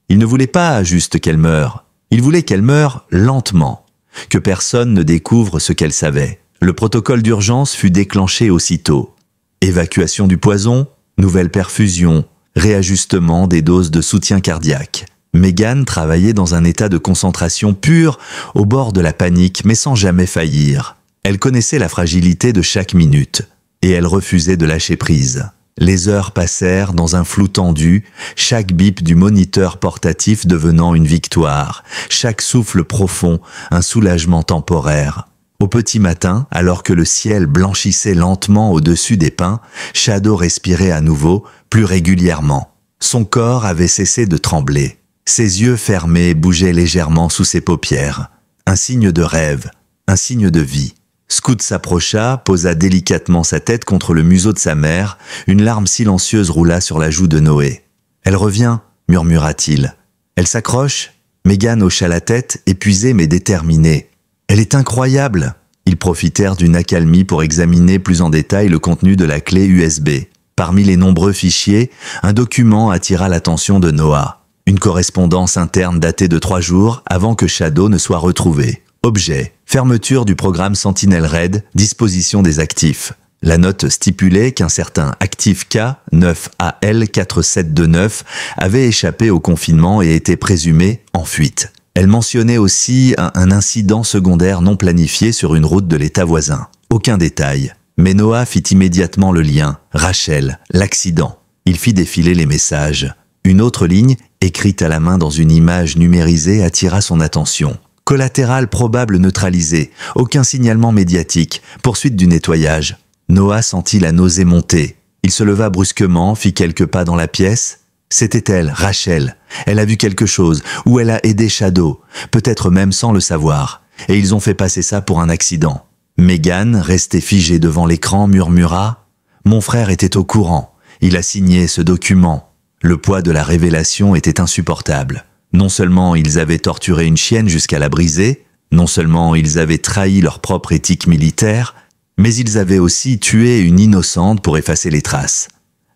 Il ne voulait pas juste qu'elle meure. Il voulait qu'elle meure lentement, que personne ne découvre ce qu'elle savait. Le protocole d'urgence fut déclenché aussitôt. Évacuation du poison, nouvelle perfusion, réajustement des doses de soutien cardiaque. Megan travaillait dans un état de concentration pure, au bord de la panique, mais sans jamais faillir. Elle connaissait la fragilité de chaque minute, et elle refusait de lâcher prise. Les heures passèrent dans un flou tendu, chaque bip du moniteur portatif devenant une victoire, chaque souffle profond, un soulagement temporaire. Au petit matin, alors que le ciel blanchissait lentement au-dessus des pins, Shadow respirait à nouveau, plus régulièrement. Son corps avait cessé de trembler. Ses yeux fermés bougeaient légèrement sous ses paupières. Un signe de rêve, un signe de vie. Scout s'approcha, posa délicatement sa tête contre le museau de sa mère, une larme silencieuse roula sur la joue de Noé. « Elle revient » murmura-t-il. « Elle s'accroche » Megan hocha la tête, épuisée mais déterminée. « Elle est incroyable !» Ils profitèrent d'une accalmie pour examiner plus en détail le contenu de la clé USB. Parmi les nombreux fichiers, un document attira l'attention de Noah. Une correspondance interne datée de 3 jours avant que Shadow ne soit retrouvé. Objet, fermeture du programme Sentinel-Red, disposition des actifs. La note stipulait qu'un certain actif K, 9AL4729, avait échappé au confinement et était présumé en fuite. Elle mentionnait aussi un incident secondaire non planifié sur une route de l'État voisin. Aucun détail. Mais Noah fit immédiatement le lien. Rachel, l'accident. Il fit défiler les messages. Une autre ligne, écrite à la main dans une image numérisée, attira son attention. Collatéral probable neutralisé. Aucun signalement médiatique. Poursuite du nettoyage. Noah sentit la nausée monter. Il se leva brusquement, fit quelques pas dans la pièce. C'était elle, Rachel. Elle a vu quelque chose, ou elle a aidé Shadow, peut-être même sans le savoir. Et ils ont fait passer ça pour un accident. Megan, restée figée devant l'écran, murmura « Mon frère était au courant. Il a signé ce document. » Le poids de la révélation était insupportable. Non seulement ils avaient torturé une chienne jusqu'à la briser, non seulement ils avaient trahi leur propre éthique militaire, mais ils avaient aussi tué une innocente pour effacer les traces.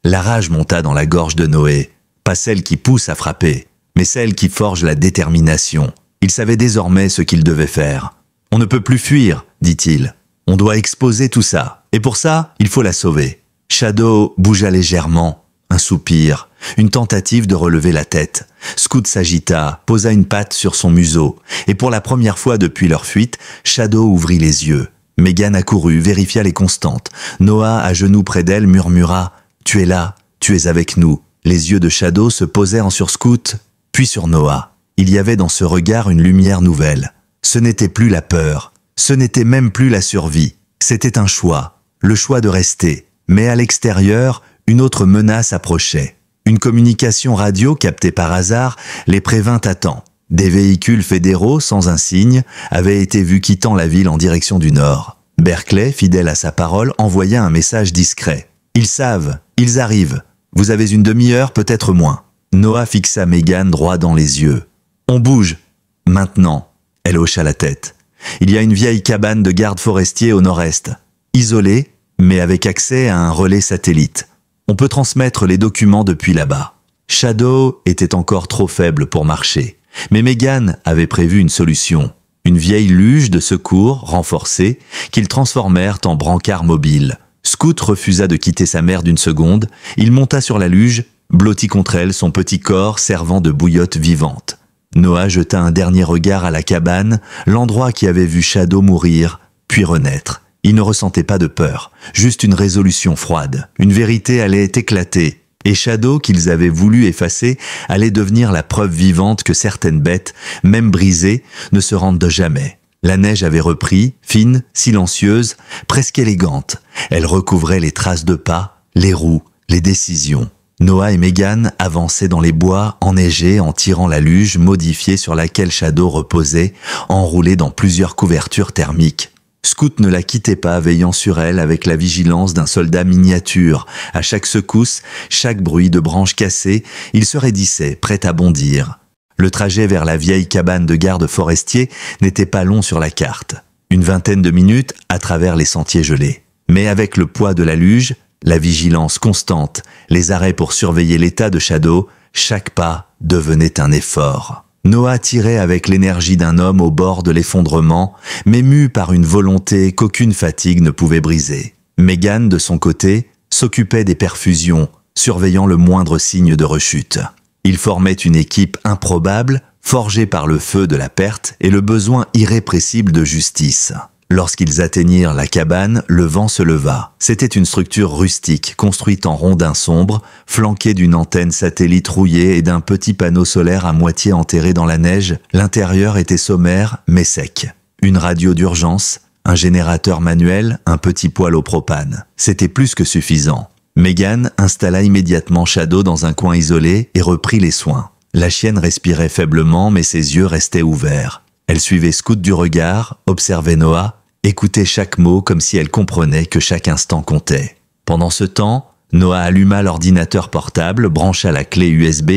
La rage monta dans la gorge de Noé, pas celle qui pousse à frapper, mais celle qui forge la détermination. Il savait désormais ce qu'il devait faire. « On ne peut plus fuir », dit-il. « On doit exposer tout ça, et pour ça, il faut la sauver. » Shadow bougea légèrement, un soupir, une tentative de relever la tête. Scout s'agita, posa une patte sur son museau, et pour la première fois depuis leur fuite, Shadow ouvrit les yeux. Megan accourut, vérifia les constantes. Noah, à genoux près d'elle, murmura « Tu es là, tu es avec nous ». Les yeux de Shadow se posèrent sur Scout, puis sur Noah. Il y avait dans ce regard une lumière nouvelle. Ce n'était plus la peur, ce n'était même plus la survie. C'était un choix, le choix de rester. Mais à l'extérieur, une autre menace approchait. Une communication radio captée par hasard les prévint à temps. Des véhicules fédéraux, sans un signe, avaient été vus quittant la ville en direction du nord. Berkeley, fidèle à sa parole, envoya un message discret. « Ils savent, ils arrivent. Vous avez une demi-heure, peut-être moins. » Noah fixa Megan droit dans les yeux. « On bouge. Maintenant. » Elle hocha la tête. « Il y a une vieille cabane de garde forestier au nord-est. Isolée, mais avec accès à un relais satellite. On peut transmettre les documents depuis là-bas. » Shadow était encore trop faible pour marcher. Mais Megan avait prévu une solution. Une vieille luge de secours renforcée qu'ils transformèrent en brancard mobile. Scout refusa de quitter sa mère d'une seconde. Il monta sur la luge, blotti contre elle, son petit corps servant de bouillotte vivante. Noah jeta un dernier regard à la cabane, l'endroit qui avait vu Shadow mourir, puis renaître. Il ne ressentait pas de peur, juste une résolution froide. Une vérité allait éclater, et Shadow, qu'ils avaient voulu effacer, allait devenir la preuve vivante que certaines bêtes, même brisées, ne se rendent jamais. La neige avait repris, fine, silencieuse, presque élégante. Elle recouvrait les traces de pas, les roues, les décisions. Noah et Megan avançaient dans les bois enneigés en tirant la luge modifiée sur laquelle Shadow reposait, enroulée dans plusieurs couvertures thermiques. Scout ne la quittait pas, veillant sur elle avec la vigilance d'un soldat miniature. À chaque secousse, chaque bruit de branches cassées, il se raidissait, prêt à bondir. Le trajet vers la vieille cabane de garde forestier n'était pas long sur la carte. Une vingtaine de minutes à travers les sentiers gelés. Mais avec le poids de la luge, la vigilance constante, les arrêts pour surveiller l'état de Shadow, chaque pas devenait un effort. Noah tirait avec l'énergie d'un homme au bord de l'effondrement, mais mu par une volonté qu'aucune fatigue ne pouvait briser. Megan, de son côté, s'occupait des perfusions, surveillant le moindre signe de rechute. Ils formaient une équipe improbable, forgée par le feu de la perte et le besoin irrépressible de justice. Lorsqu'ils atteignirent la cabane, le vent se leva. C'était une structure rustique, construite en rondins sombres, flanquée d'une antenne satellite rouillée et d'un petit panneau solaire à moitié enterré dans la neige. L'intérieur était sommaire, mais sec. Une radio d'urgence, un générateur manuel, un petit poêle au propane. C'était plus que suffisant. Megan installa immédiatement Shadow dans un coin isolé et reprit les soins. La chienne respirait faiblement, mais ses yeux restaient ouverts. Elle suivait Scout du regard, observait Noah, écoutait chaque mot comme si elle comprenait que chaque instant comptait. Pendant ce temps, Noah alluma l'ordinateur portable, brancha la clé USB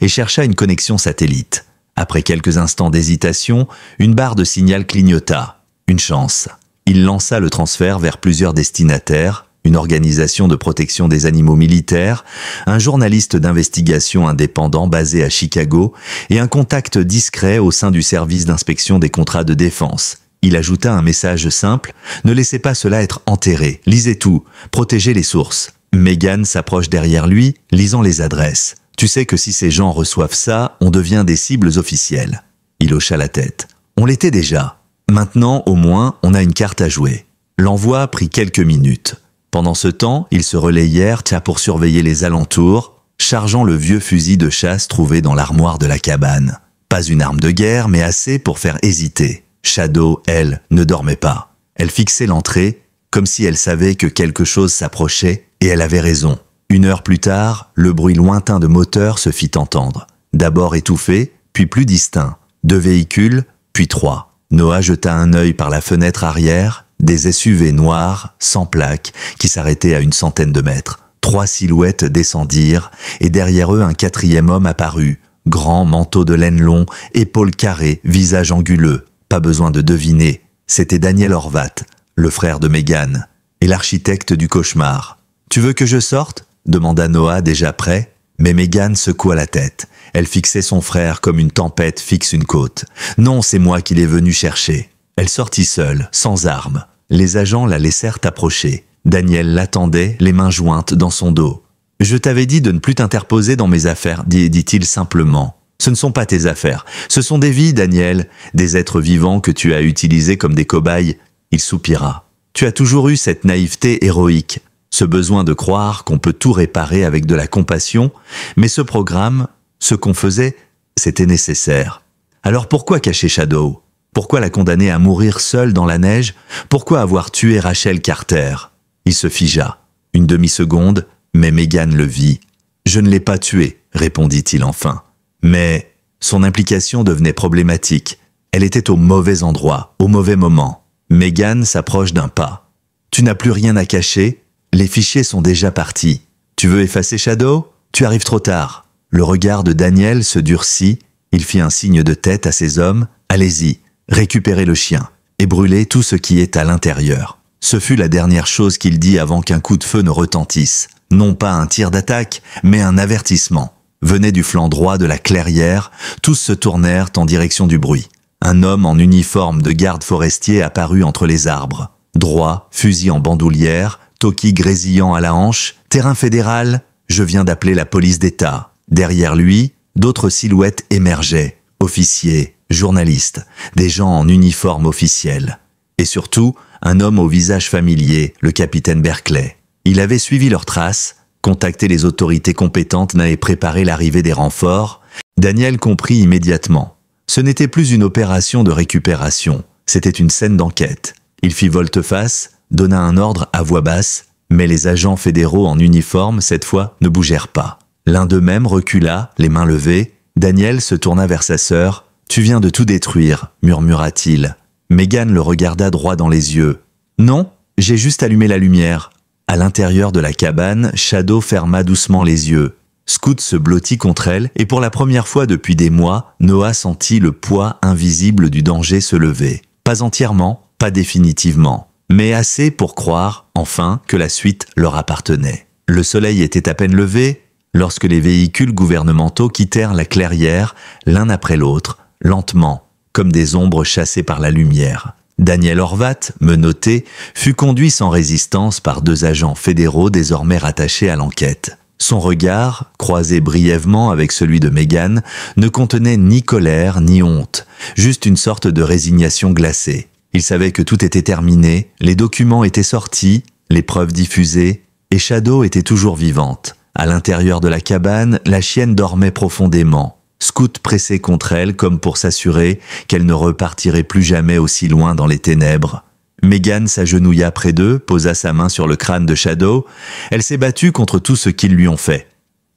et chercha une connexion satellite. Après quelques instants d'hésitation, une barre de signal clignota. Une chance. Il lança le transfert vers plusieurs destinataires, une organisation de protection des animaux militaires, un journaliste d'investigation indépendant basé à Chicago et un contact discret au sein du service d'inspection des contrats de défense. Il ajouta un message simple « Ne laissez pas cela être enterré, lisez tout, protégez les sources ». Megan s'approche derrière lui, lisant les adresses. « Tu sais que si ces gens reçoivent ça, on devient des cibles officielles. » Il hocha la tête. « On l'était déjà. Maintenant, au moins, on a une carte à jouer. » L'envoi prit quelques minutes. Pendant ce temps, ils se relayèrent pour surveiller les alentours, chargeant le vieux fusil de chasse trouvé dans l'armoire de la cabane. Pas une arme de guerre, mais assez pour faire hésiter. Shadow, elle, ne dormait pas. Elle fixait l'entrée, comme si elle savait que quelque chose s'approchait, et elle avait raison. 1 heure plus tard, le bruit lointain de moteur se fit entendre. D'abord étouffé, puis plus distinct. 2 véhicules, puis 3. Noah jeta un œil par la fenêtre arrière. Des SUV noirs, sans plaques, qui s'arrêtaient à une centaine de mètres. 3 silhouettes descendirent, et derrière eux un 4e homme apparut. Grand manteau de laine long, épaules carrées, visage anguleux. Pas besoin de deviner, c'était Daniel Horvat, le frère de Megan, et l'architecte du cauchemar. « Tu veux que je sorte ?» demanda Noah, déjà prêt. Mais Megan secoua la tête. Elle fixait son frère comme une tempête fixe une côte. « Non, c'est moi qui l'ai venu chercher. » Elle sortit seule, sans armes. Les agents la laissèrent approcher. Daniel l'attendait, les mains jointes dans son dos. « Je t'avais dit de ne plus t'interposer dans mes affaires, dit-il simplement. Ce ne sont pas tes affaires. Ce sont des vies, Daniel, des êtres vivants que tu as utilisés comme des cobayes. » Il soupira. « Tu as toujours eu cette naïveté héroïque, ce besoin de croire qu'on peut tout réparer avec de la compassion, mais ce programme, ce qu'on faisait, c'était nécessaire. Alors pourquoi cacher Shadow ? Pourquoi la condamner à mourir seule dans la neige ? Pourquoi avoir tué Rachel Carter ? » Il se figea. Une demi-seconde, mais Megan le vit. « Je ne l'ai pas tué, répondit-il enfin. Mais son implication devenait problématique. Elle était au mauvais endroit, au mauvais moment. Megan s'approche d'un pas. « Tu n'as plus rien à cacher ? Les fichiers sont déjà partis. Tu veux effacer Shadow ? Tu arrives trop tard. » Le regard de Daniel se durcit. Il fit un signe de tête à ses hommes. « Allez-y, récupérez le chien et brûlez tout ce qui est à l'intérieur. » Ce fut la dernière chose qu'il dit avant qu'un coup de feu ne retentisse. Non pas un tir d'attaque, mais un avertissement. Venait du flanc droit de la clairière. Tous se tournèrent en direction du bruit. Un homme en uniforme de garde forestier apparut entre les arbres. Droit, fusil en bandoulière, toki grésillant à la hanche, terrain fédéral, je viens d'appeler la police d'État. Derrière lui, d'autres silhouettes émergeaient. Officiers, journalistes, des gens en uniforme officiel. Et surtout, un homme au visage familier, le capitaine Berkeley. Il avait suivi leurs traces, contacté les autorités compétentes et préparé l'arrivée des renforts. Daniel comprit immédiatement. Ce n'était plus une opération de récupération, c'était une scène d'enquête. Il fit volte-face, donna un ordre à voix basse, mais les agents fédéraux en uniforme, cette fois, ne bougèrent pas. L'un d'eux-mêmes recula, les mains levées. Daniel se tourna vers sa sœur. « Tu viens de tout détruire », murmura-t-il. Megan le regarda droit dans les yeux. « Non, j'ai juste allumé la lumière. » À l'intérieur de la cabane, Shadow ferma doucement les yeux. Scout se blottit contre elle et pour la première fois depuis des mois, Noah sentit le poids invisible du danger se lever. Pas entièrement, pas définitivement, mais assez pour croire, enfin, que la suite leur appartenait. Le soleil était à peine levé lorsque les véhicules gouvernementaux quittèrent la clairière, l'un après l'autre, lentement, comme des ombres chassées par la lumière. Daniel Horvat, menotté, fut conduit sans résistance par 2 agents fédéraux désormais rattachés à l'enquête. Son regard, croisé brièvement avec celui de Megan, ne contenait ni colère ni honte, juste une sorte de résignation glacée. Il savait que tout était terminé, les documents étaient sortis, les preuves diffusées, et Shadow était toujours vivante. À l'intérieur de la cabane, la chienne dormait profondément. Scout pressé contre elle comme pour s'assurer qu'elle ne repartirait plus jamais aussi loin dans les ténèbres. Megan s'agenouilla près d'eux, posa sa main sur le crâne de Shadow. Elle s'est battue contre tout ce qu'ils lui ont fait.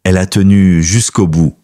Elle a tenu jusqu'au bout.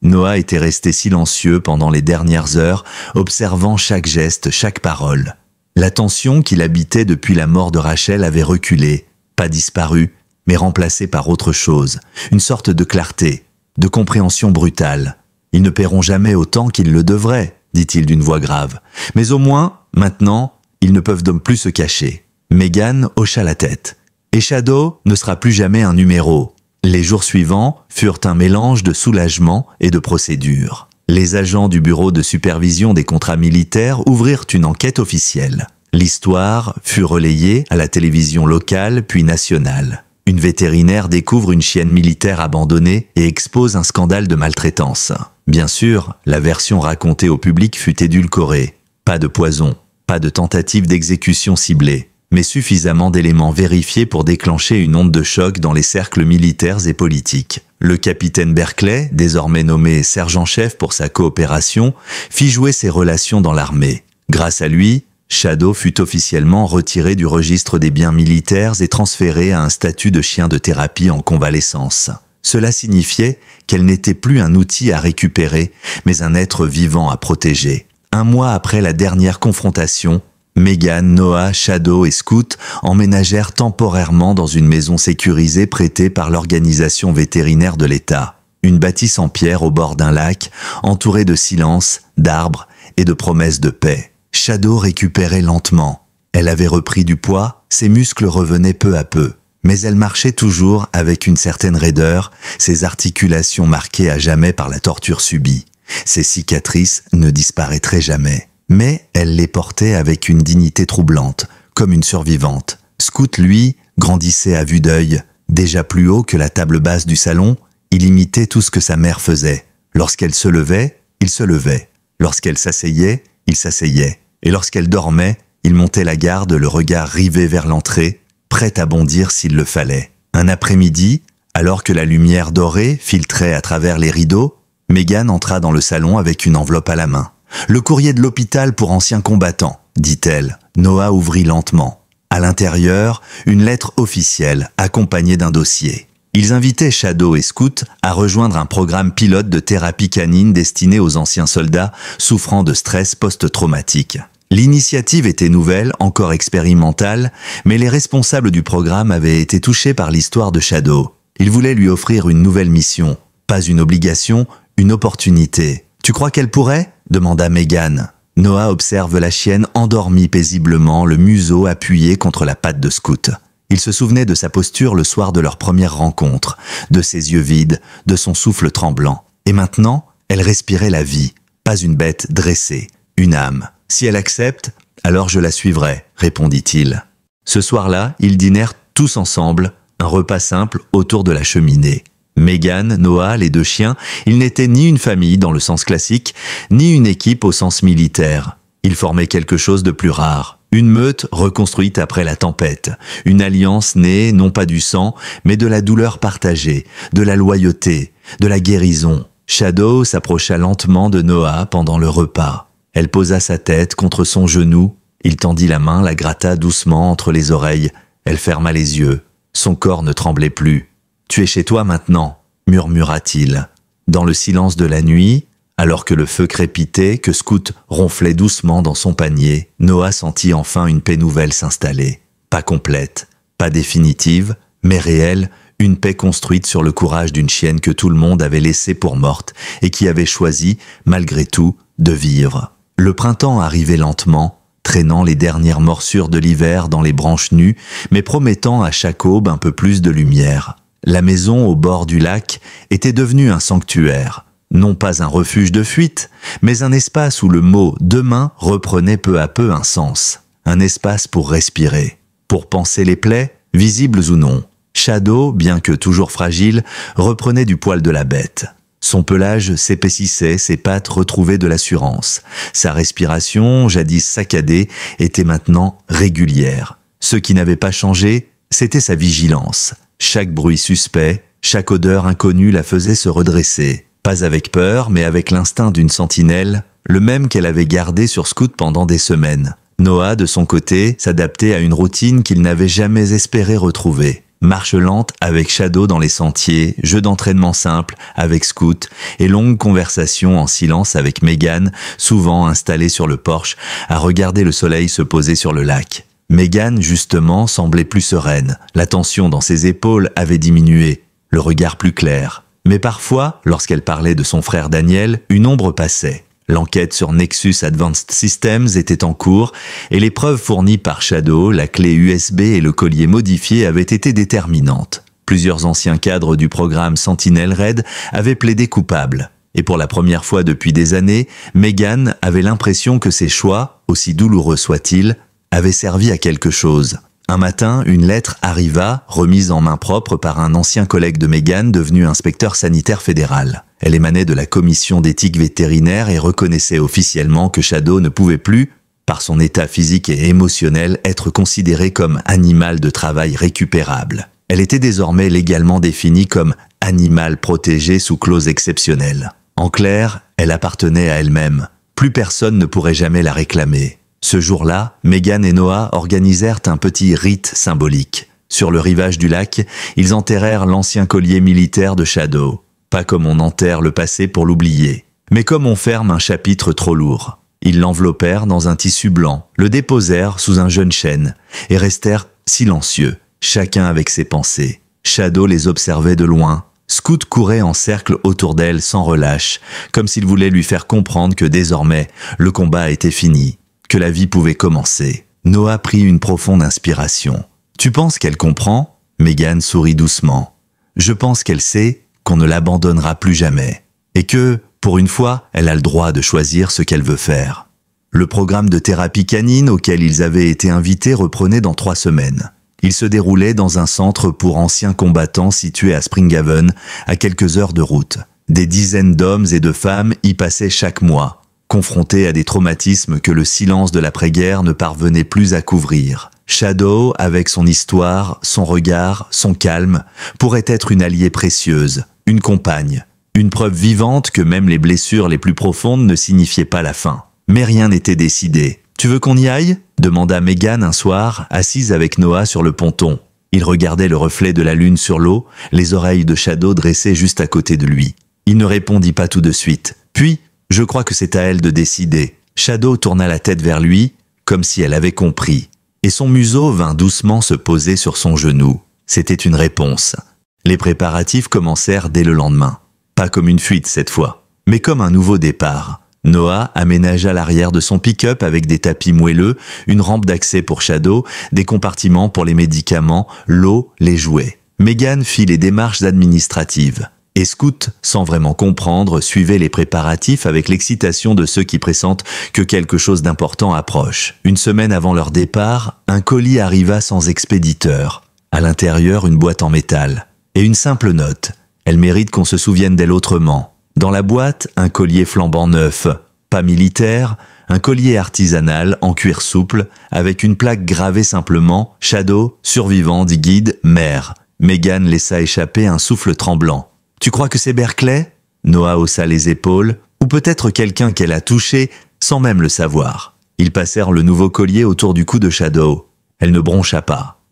Noah était resté silencieux pendant les dernières heures, observant chaque geste, chaque parole. La tension qui l'habitait depuis la mort de Rachel avait reculé, pas disparu, mais remplacé par autre chose, une sorte de clarté, de compréhension brutale. Ils ne paieront jamais autant qu'ils le devraient, dit-il d'une voix grave. Mais au moins, maintenant, ils ne peuvent donc plus se cacher. Megan hocha la tête. Et Shadow ne sera plus jamais un numéro. Les jours suivants furent un mélange de soulagement et de procédure. Les agents du bureau de supervision des contrats militaires ouvrirent une enquête officielle. L'histoire fut relayée à la télévision locale puis nationale. Une vétérinaire découvre une chienne militaire abandonnée et expose un scandale de maltraitance. Bien sûr, la version racontée au public fut édulcorée. Pas de poison, pas de tentative d'exécution ciblée, mais suffisamment d'éléments vérifiés pour déclencher une onde de choc dans les cercles militaires et politiques. Le capitaine Berkeley, désormais nommé sergent-chef pour sa coopération, fit jouer ses relations dans l'armée. Grâce à lui, Shadow fut officiellement retiré du registre des biens militaires et transféré à un statut de chien de thérapie en convalescence. Cela signifiait qu'elle n'était plus un outil à récupérer, mais un être vivant à protéger. Un mois après la dernière confrontation, Megan, Noah, Shadow et Scout emménagèrent temporairement dans une maison sécurisée prêtée par l'organisation vétérinaire de l'État. Une bâtisse en pierre au bord d'un lac, entourée de silence, d'arbres et de promesses de paix. Shadow récupérait lentement. Elle avait repris du poids, ses muscles revenaient peu à peu. Mais elle marchait toujours avec une certaine raideur, ses articulations marquées à jamais par la torture subie. Ses cicatrices ne disparaîtraient jamais. Mais elle les portait avec une dignité troublante, comme une survivante. Scout, lui, grandissait à vue d'œil. Déjà plus haut que la table basse du salon, il imitait tout ce que sa mère faisait. Lorsqu'elle se levait, il se levait. Lorsqu'elle s'asseyait, il s'asseyait. Et lorsqu'elle dormait, il montait la garde, le regard rivé vers l'entrée, prêt à bondir s'il le fallait. Un après-midi, alors que la lumière dorée filtrait à travers les rideaux, Megan entra dans le salon avec une enveloppe à la main. « Le courrier de l'hôpital pour anciens combattants », dit-elle. Noah ouvrit lentement. À l'intérieur, une lettre officielle, accompagnée d'un dossier. Ils invitaient Shadow et Scout à rejoindre un programme pilote de thérapie canine destiné aux anciens soldats souffrant de stress post-traumatique. L'initiative était nouvelle, encore expérimentale, mais les responsables du programme avaient été touchés par l'histoire de Shadow. Ils voulaient lui offrir une nouvelle mission, pas une obligation, une opportunité. « Tu crois qu'elle pourrait ?» demanda Megan. Noah observe la chienne endormie paisiblement, le museau appuyé contre la patte de Scout. Il se souvenait de sa posture le soir de leur première rencontre, de ses yeux vides, de son souffle tremblant. Et maintenant, elle respirait la vie, pas une bête dressée, une âme. « Si elle accepte, alors je la suivrai », répondit-il. Ce soir-là, ils dînèrent tous ensemble, un repas simple autour de la cheminée. Megan, Noah, les deux chiens, ils n'étaient ni une famille dans le sens classique, ni une équipe au sens militaire. Ils formaient quelque chose de plus rare. Une meute reconstruite après la tempête. Une alliance née non pas du sang, mais de la douleur partagée, de la loyauté, de la guérison. Shadow s'approcha lentement de Noah pendant le repas. Elle posa sa tête contre son genou. Il tendit la main, la gratta doucement entre les oreilles. Elle ferma les yeux. Son corps ne tremblait plus. « Tu es chez toi maintenant » murmura-t-il. Dans le silence de la nuit, alors que le feu crépitait, que Scout ronflait doucement dans son panier, Noah sentit enfin une paix nouvelle s'installer. Pas complète, pas définitive, mais réelle, une paix construite sur le courage d'une chienne que tout le monde avait laissée pour morte et qui avait choisi, malgré tout, de vivre. Le printemps arrivait lentement, traînant les dernières morsures de l'hiver dans les branches nues, mais promettant à chaque aube un peu plus de lumière. La maison au bord du lac était devenue un sanctuaire, non pas un refuge de fuite, mais un espace où le mot « demain » reprenait peu à peu un sens. Un espace pour respirer, pour panser les plaies, visibles ou non. Shadow, bien que toujours fragile, reprenait du poil de la bête. Son pelage s'épaississait, ses pattes retrouvaient de l'assurance. Sa respiration, jadis saccadée, était maintenant régulière. Ce qui n'avait pas changé, c'était sa vigilance. Chaque bruit suspect, chaque odeur inconnue la faisait se redresser. Pas avec peur, mais avec l'instinct d'une sentinelle, le même qu'elle avait gardé sur Scout pendant des semaines. Noah, de son côté, s'adaptait à une routine qu'il n'avait jamais espéré retrouver. Marche lente avec Shadow dans les sentiers, jeu d'entraînement simple avec Scout et longues conversations en silence avec Megan, souvent installée sur le porche, à regarder le soleil se poser sur le lac. Megan, justement, semblait plus sereine. La tension dans ses épaules avait diminué, le regard plus clair. Mais parfois, lorsqu'elle parlait de son frère Daniel, une ombre passait. L'enquête sur Nexus Advanced Systems était en cours et les preuves fournies par Shadow, la clé USB et le collier modifié avaient été déterminantes. Plusieurs anciens cadres du programme Sentinel-Red avaient plaidé coupables. Et pour la première fois depuis des années, Megan avait l'impression que ses choix, aussi douloureux soient-ils, avait servi à quelque chose. Un matin, une lettre arriva, remise en main propre par un ancien collègue de Megan devenu inspecteur sanitaire fédéral. Elle émanait de la commission d'éthique vétérinaire et reconnaissait officiellement que Shadow ne pouvait plus, par son état physique et émotionnel, être considéré comme animal de travail récupérable. Elle était désormais légalement définie comme animal protégé sous clause exceptionnelle. En clair, elle appartenait à elle-même. Plus personne ne pourrait jamais la réclamer. Ce jour-là, Megan et Noah organisèrent un petit rite symbolique. Sur le rivage du lac, ils enterrèrent l'ancien collier militaire de Shadow. Pas comme on enterre le passé pour l'oublier, mais comme on ferme un chapitre trop lourd. Ils l'enveloppèrent dans un tissu blanc, le déposèrent sous un jeune chêne et restèrent silencieux, chacun avec ses pensées. Shadow les observait de loin. Scout courait en cercle autour d'elle sans relâche, comme s'il voulait lui faire comprendre que désormais, le combat était fini, que la vie pouvait commencer. Noah prit une profonde inspiration. « Tu penses qu'elle comprend ?» Megan sourit doucement. « Je pense qu'elle sait qu'on ne l'abandonnera plus jamais. Et que, pour une fois, elle a le droit de choisir ce qu'elle veut faire. » Le programme de thérapie canine auquel ils avaient été invités reprenait dans 3 semaines. Il se déroulait dans un centre pour anciens combattants situé à Springhaven, à quelques heures de route. Des dizaines d'hommes et de femmes y passaient chaque mois, confrontés à des traumatismes que le silence de l'après-guerre ne parvenait plus à couvrir. Shadow, avec son histoire, son regard, son calme, pourrait être une alliée précieuse, une compagne, une preuve vivante que même les blessures les plus profondes ne signifiaient pas la fin. Mais rien n'était décidé. « Tu veux qu'on y aille ?» demanda Megan un soir, assise avec Noah sur le ponton. Il regardait le reflet de la lune sur l'eau, les oreilles de Shadow dressées juste à côté de lui. Il ne répondit pas tout de suite. Puis, je crois que c'est à elle de décider. Shadow tourna la tête vers lui, comme si elle avait compris. Et son museau vint doucement se poser sur son genou. C'était une réponse. Les préparatifs commencèrent dès le lendemain. Pas comme une fuite cette fois, mais comme un nouveau départ. Noah aménagea l'arrière de son pick-up avec des tapis moelleux, une rampe d'accès pour Shadow, des compartiments pour les médicaments, l'eau, les jouets. Megan fit les démarches administratives. Et Scout, sans vraiment comprendre, suivait les préparatifs avec l'excitation de ceux qui pressentent que quelque chose d'important approche. Une semaine avant leur départ, un colis arriva sans expéditeur. À l'intérieur, une boîte en métal. Et une simple note. Elle mérite qu'on se souvienne d'elle autrement. Dans la boîte, un collier flambant neuf, pas militaire, un collier artisanal en cuir souple, avec une plaque gravée simplement « Shadow, survivant, dit guide, mère ». Megan laissa échapper un souffle tremblant. « Tu crois que c'est Berkeley ?» Noah haussa les épaules, ou peut-être quelqu'un qu'elle a touché sans même le savoir. Ils passèrent le nouveau collier autour du cou de Shadow. Elle ne broncha pas.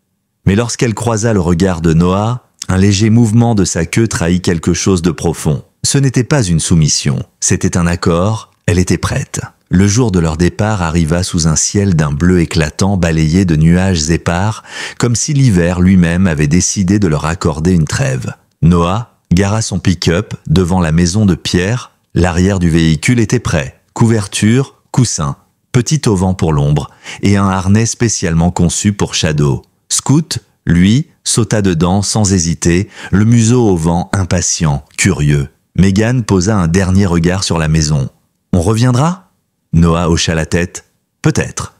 Mais lorsqu'elle croisa le regard de Noah, un léger mouvement de sa queue trahit quelque chose de profond. Ce n'était pas une soumission, c'était un accord, elle était prête. Le jour de leur départ arriva sous un ciel d'un bleu éclatant balayé de nuages épars, comme si l'hiver lui-même avait décidé de leur accorder une trêve. Noah gara son pick-up devant la maison de pierre, l'arrière du véhicule était prêt, couverture, coussin, petit auvent pour l'ombre et un harnais spécialement conçu pour Shadow. Scout, lui, sauta dedans sans hésiter, le museau au vent, impatient, curieux. Megan posa un dernier regard sur la maison. « On reviendra ?» Noah hocha la tête. « Peut-être.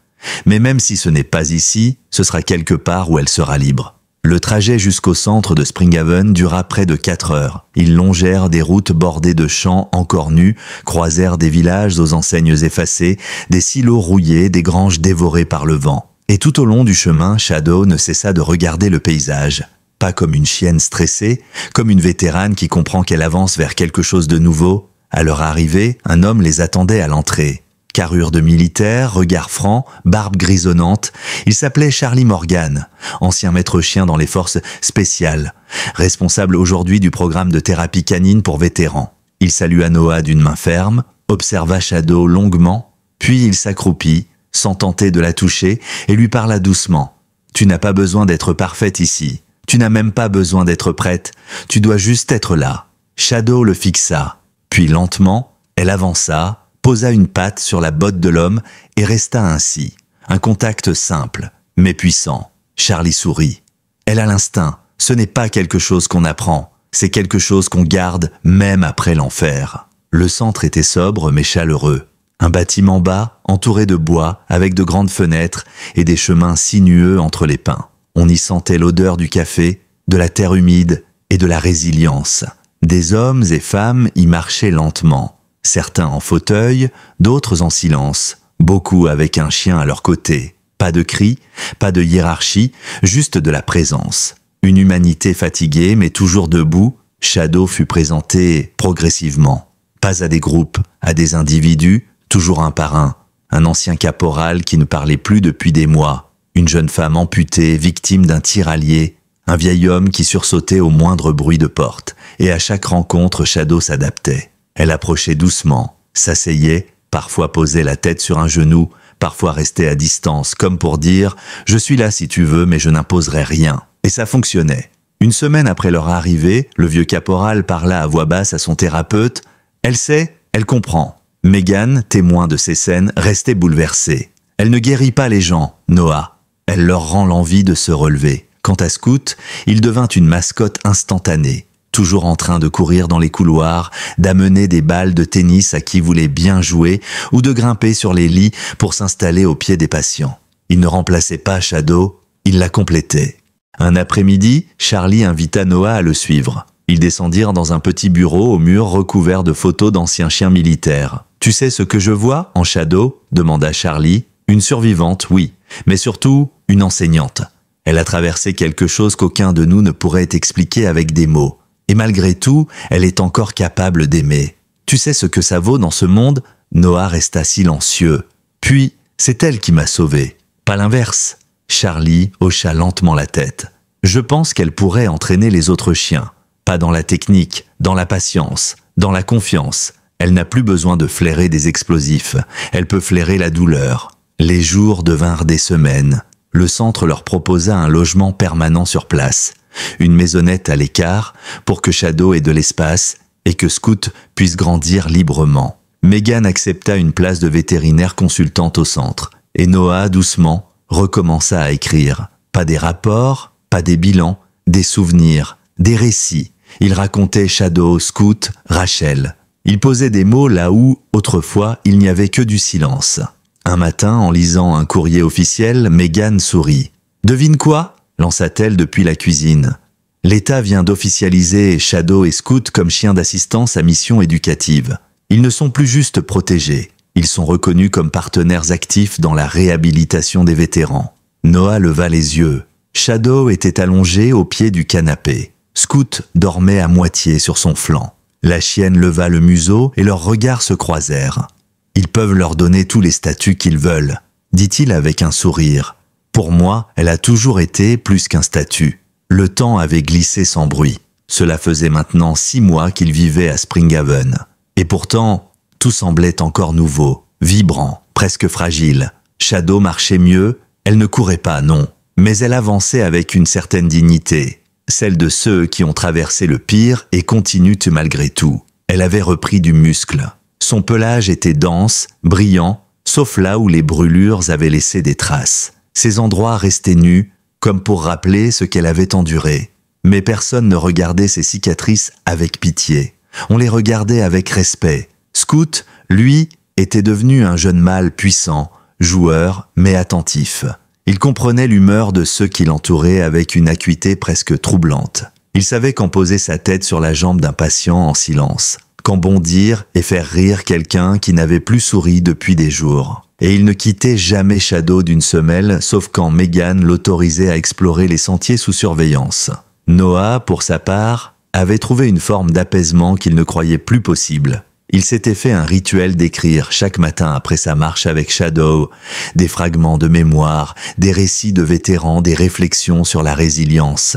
Mais même si ce n'est pas ici, ce sera quelque part où elle sera libre. » Le trajet jusqu'au centre de Springhaven dura près de 4 heures. Ils longèrent des routes bordées de champs encore nus, croisèrent des villages aux enseignes effacées, des silos rouillés, des granges dévorées par le vent. Et tout au long du chemin, Shadow ne cessa de regarder le paysage. Pas comme une chienne stressée, comme une vétérane qui comprend qu'elle avance vers quelque chose de nouveau. À leur arrivée, un homme les attendait à l'entrée. Carrure de militaire, regard franc, barbe grisonnante, il s'appelait Charlie Morgan, ancien maître chien dans les forces spéciales, responsable aujourd'hui du programme de thérapie canine pour vétérans. Il salua Noah d'une main ferme, observa Shadow longuement, puis il s'accroupit, sans tenter de la toucher, et lui parla doucement. « Tu n'as pas besoin d'être parfaite ici. Tu n'as même pas besoin d'être prête. Tu dois juste être là. » Shadow le fixa. Puis lentement, elle avança, posa une patte sur la botte de l'homme et resta ainsi. Un contact simple, mais puissant. Charlie sourit. Elle a l'instinct. Ce n'est pas quelque chose qu'on apprend. C'est quelque chose qu'on garde même après l'enfer. Le centre était sobre mais chaleureux. Un bâtiment bas, entouré de bois, avec de grandes fenêtres et des chemins sinueux entre les pins. On y sentait l'odeur du café, de la terre humide et de la résilience. Des hommes et femmes y marchaient lentement, certains en fauteuil, d'autres en silence, beaucoup avec un chien à leur côté. Pas de cris, pas de hiérarchie, juste de la présence. Une humanité fatiguée mais toujours debout, Shadow fut présenté progressivement. Pas à des groupes, à des individus, toujours un par un. Un ancien caporal qui ne parlait plus depuis des mois. Une jeune femme amputée, victime d'un tir allié, un vieil homme qui sursautait au moindre bruit de porte, et à chaque rencontre, Shadow s'adaptait. Elle approchait doucement, s'asseyait, Parfois poser la tête sur un genou, parfois rester à distance, comme pour dire « Je suis là si tu veux, mais je n'imposerai rien ». Et ça fonctionnait. Une semaine après leur arrivée, le vieux caporal parla à voix basse à son thérapeute. Elle sait, elle comprend. Megan, témoin de ces scènes, restait bouleversée. Elle ne guérit pas les gens, Noah. Elle leur rend l'envie de se relever. Quant à Scoot, il devint une mascotte instantanée. Toujours en train de courir dans les couloirs, d'amener des balles de tennis à qui voulait bien jouer ou de grimper sur les lits pour s'installer au pied des patients. Il ne remplaçait pas Shadow, il la complétait. Un après-midi, Charlie invita Noah à le suivre. Ils descendirent dans un petit bureau au mur recouvert de photos d'anciens chiens militaires. « Tu sais ce que je vois en Shadow ?» demanda Charlie. « Une survivante, oui, mais surtout une enseignante. Elle a traversé quelque chose qu'aucun de nous ne pourrait expliquer avec des mots. Et malgré tout, elle est encore capable d'aimer. Tu sais ce que ça vaut dans ce monde ?» Noah resta silencieux. Puis, c'est elle qui m'a sauvé, pas l'inverse. Charlie hocha lentement la tête. Je pense qu'elle pourrait entraîner les autres chiens. Pas dans la technique, dans la patience, dans la confiance. Elle n'a plus besoin de flairer des explosifs. Elle peut flairer la douleur. Les jours devinrent des semaines. Le centre leur proposa un logement permanent sur place. Une maisonnette à l'écart pour que Shadow ait de l'espace et que Scoot puisse grandir librement. Megan accepta une place de vétérinaire consultante au centre. Et Noah, doucement, recommença à écrire. Pas des rapports, pas des bilans, des souvenirs, des récits. Il racontait Shadow, Scoot, Rachel. Il posait des mots là où, autrefois, il n'y avait que du silence. Un matin, en lisant un courrier officiel, Megan sourit. « Devine quoi ?» lança-t-elle depuis la cuisine. « L'État vient d'officialiser Shadow et Scoot comme chiens d'assistance à mission éducative. Ils ne sont plus juste protégés. Ils sont reconnus comme partenaires actifs dans la réhabilitation des vétérans. » Noah leva les yeux. Shadow était allongé au pied du canapé. Scoot dormait à moitié sur son flanc. La chienne leva le museau et leurs regards se croisèrent. « Ils peuvent leur donner tous les statuts qu'ils veulent, » dit-il avec un sourire. « Pour moi, elle a toujours été plus qu'un statut. » Le temps avait glissé sans bruit. Cela faisait maintenant 6 mois qu'ils vivaient à Springhaven. Et pourtant, tout semblait encore nouveau, vibrant, presque fragile. Shadow marchait mieux, elle ne courait pas, non, mais elle avançait avec une certaine dignité, celle de ceux qui ont traversé le pire et continuent malgré tout. Elle avait repris du muscle. Son pelage était dense, brillant, sauf là où les brûlures avaient laissé des traces. Ces endroits restaient nus, comme pour rappeler ce qu'elle avait enduré. Mais personne ne regardait ces cicatrices avec pitié. On les regardait avec respect. Scoot, lui, était devenu un jeune mâle puissant, joueur, mais attentif. Il comprenait l'humeur de ceux qui l'entouraient avec une acuité presque troublante. Il savait quand poser sa tête sur la jambe d'un patient en silence, quand bondir et faire rire quelqu'un qui n'avait plus souri depuis des jours. Et il ne quittait jamais Shadow d'une semelle, sauf quand Megan l'autorisait à explorer les sentiers sous surveillance. Noah, pour sa part, avait trouvé une forme d'apaisement qu'il ne croyait plus possible. Il s'était fait un rituel d'écrire chaque matin après sa marche avec Shadow, des fragments de mémoire, des récits de vétérans, des réflexions sur la résilience.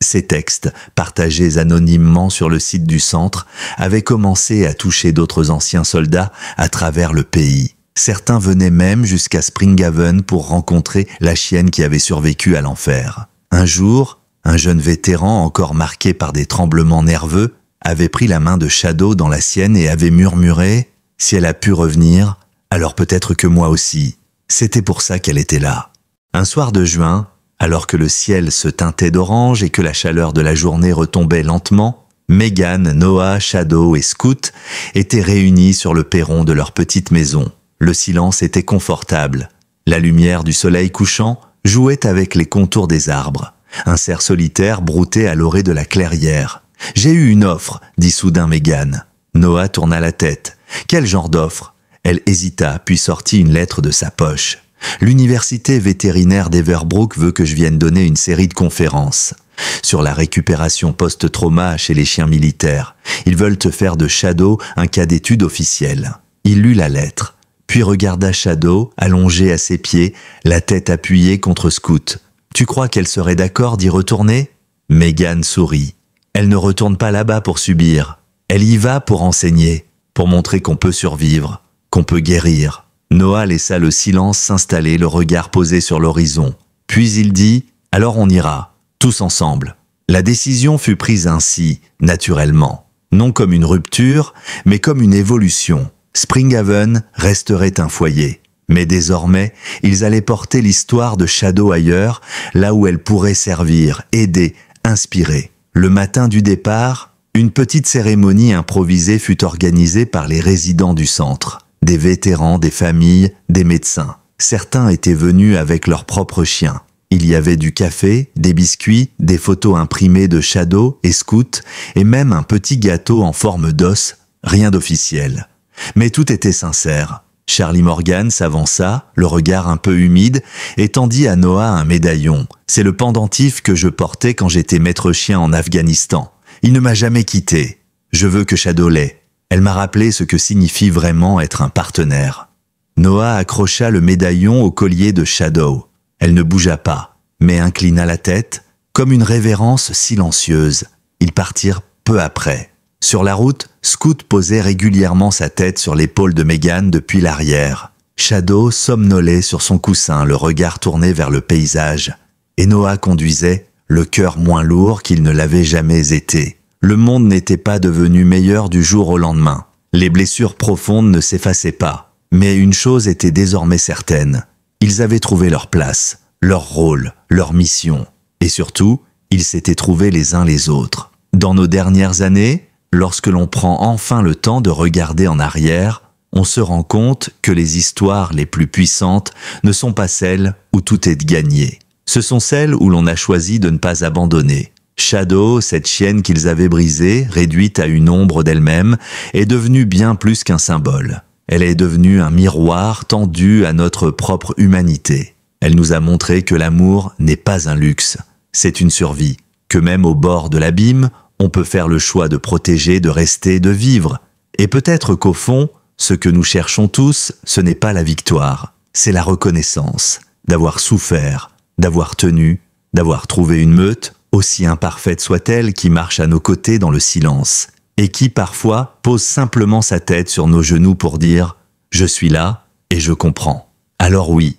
Ces textes, partagés anonymement sur le site du centre, avaient commencé à toucher d'autres anciens soldats à travers le pays. Certains venaient même jusqu'à Springhaven pour rencontrer la chienne qui avait survécu à l'enfer. Un jour, un jeune vétéran encore marqué par des tremblements nerveux avait pris la main de Shadow dans la sienne et avait murmuré « Si elle a pu revenir, alors peut-être que moi aussi. » C'était pour ça qu'elle était là. Un soir de juin, alors que le ciel se teintait d'orange et que la chaleur de la journée retombait lentement, Megan, Noah, Shadow et Scoot étaient réunis sur le perron de leur petite maison. Le silence était confortable. La lumière du soleil couchant jouait avec les contours des arbres. Un cerf solitaire broutait à l'orée de la clairière. « J'ai eu une offre », dit soudain Megan. Noah tourna la tête. « Quel genre d'offre ?» Elle hésita, puis sortit une lettre de sa poche. « L'université vétérinaire d'Everbrook veut que je vienne donner une série de conférences sur la récupération post-trauma chez les chiens militaires. Ils veulent te faire de Shadow un cas d'étude officiel. » Il lut la lettre, puis regarda Shadow, allongé à ses pieds, la tête appuyée contre Scoot. « Tu crois qu'elle serait d'accord d'y retourner ?» Megan sourit. Elle ne retourne pas là-bas pour subir. Elle y va pour enseigner, pour montrer qu'on peut survivre. qu'on peut guérir. Noah laissa le silence s'installer, le regard posé sur l'horizon. Puis il dit « Alors on ira, tous ensemble ». La décision fut prise ainsi, naturellement. Non comme une rupture, mais comme une évolution. Springhaven resterait un foyer. Mais désormais, ils allaient porter l'histoire de Shadow ailleurs, là où elle pourrait servir, aider, inspirer. Le matin du départ, une petite cérémonie improvisée fut organisée par les résidents du centre. Des vétérans, des familles, des médecins. Certains étaient venus avec leurs propres chiens. Il y avait du café, des biscuits, des photos imprimées de Shadow et Scout, et même un petit gâteau en forme d'os, rien d'officiel. Mais tout était sincère. Charlie Morgan s'avança, le regard un peu humide, et tendit à Noah un médaillon. C'est le pendentif que je portais quand j'étais maître chien en Afghanistan. Il ne m'a jamais quitté. Je veux que Shadow l'ait. Elle m'a rappelé ce que signifie vraiment être un partenaire. Noah accrocha le médaillon au collier de Shadow. Elle ne bougea pas, mais inclina la tête, comme une révérence silencieuse. Ils partirent peu après. Sur la route, Scout posait régulièrement sa tête sur l'épaule de Megan depuis l'arrière. Shadow somnolait sur son coussin, le regard tourné vers le paysage. Et Noah conduisait, le cœur moins lourd qu'il ne l'avait jamais été. Le monde n'était pas devenu meilleur du jour au lendemain. Les blessures profondes ne s'effaçaient pas. Mais une chose était désormais certaine. Ils avaient trouvé leur place, leur rôle, leur mission. Et surtout, ils s'étaient trouvés les uns les autres. Dans nos dernières années, lorsque l'on prend enfin le temps de regarder en arrière, on se rend compte que les histoires les plus puissantes ne sont pas celles où tout est gagné. Ce sont celles où l'on a choisi de ne pas abandonner. Shadow, cette chienne qu'ils avaient brisée, réduite à une ombre d'elle-même, est devenue bien plus qu'un symbole. Elle est devenue un miroir tendu à notre propre humanité. Elle nous a montré que l'amour n'est pas un luxe, c'est une survie, que même au bord de l'abîme, on peut faire le choix de protéger, de rester, de vivre. Et peut-être qu'au fond, ce que nous cherchons tous, ce n'est pas la victoire, c'est la reconnaissance, d'avoir souffert, d'avoir tenu, d'avoir trouvé une meute, aussi imparfaite soit-elle, qui marche à nos côtés dans le silence, et qui parfois pose simplement sa tête sur nos genoux pour dire « Je suis là et je comprends ». Alors oui,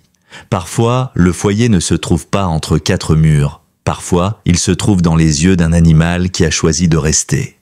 parfois le foyer ne se trouve pas entre quatre murs, parfois il se trouve dans les yeux d'un animal qui a choisi de rester.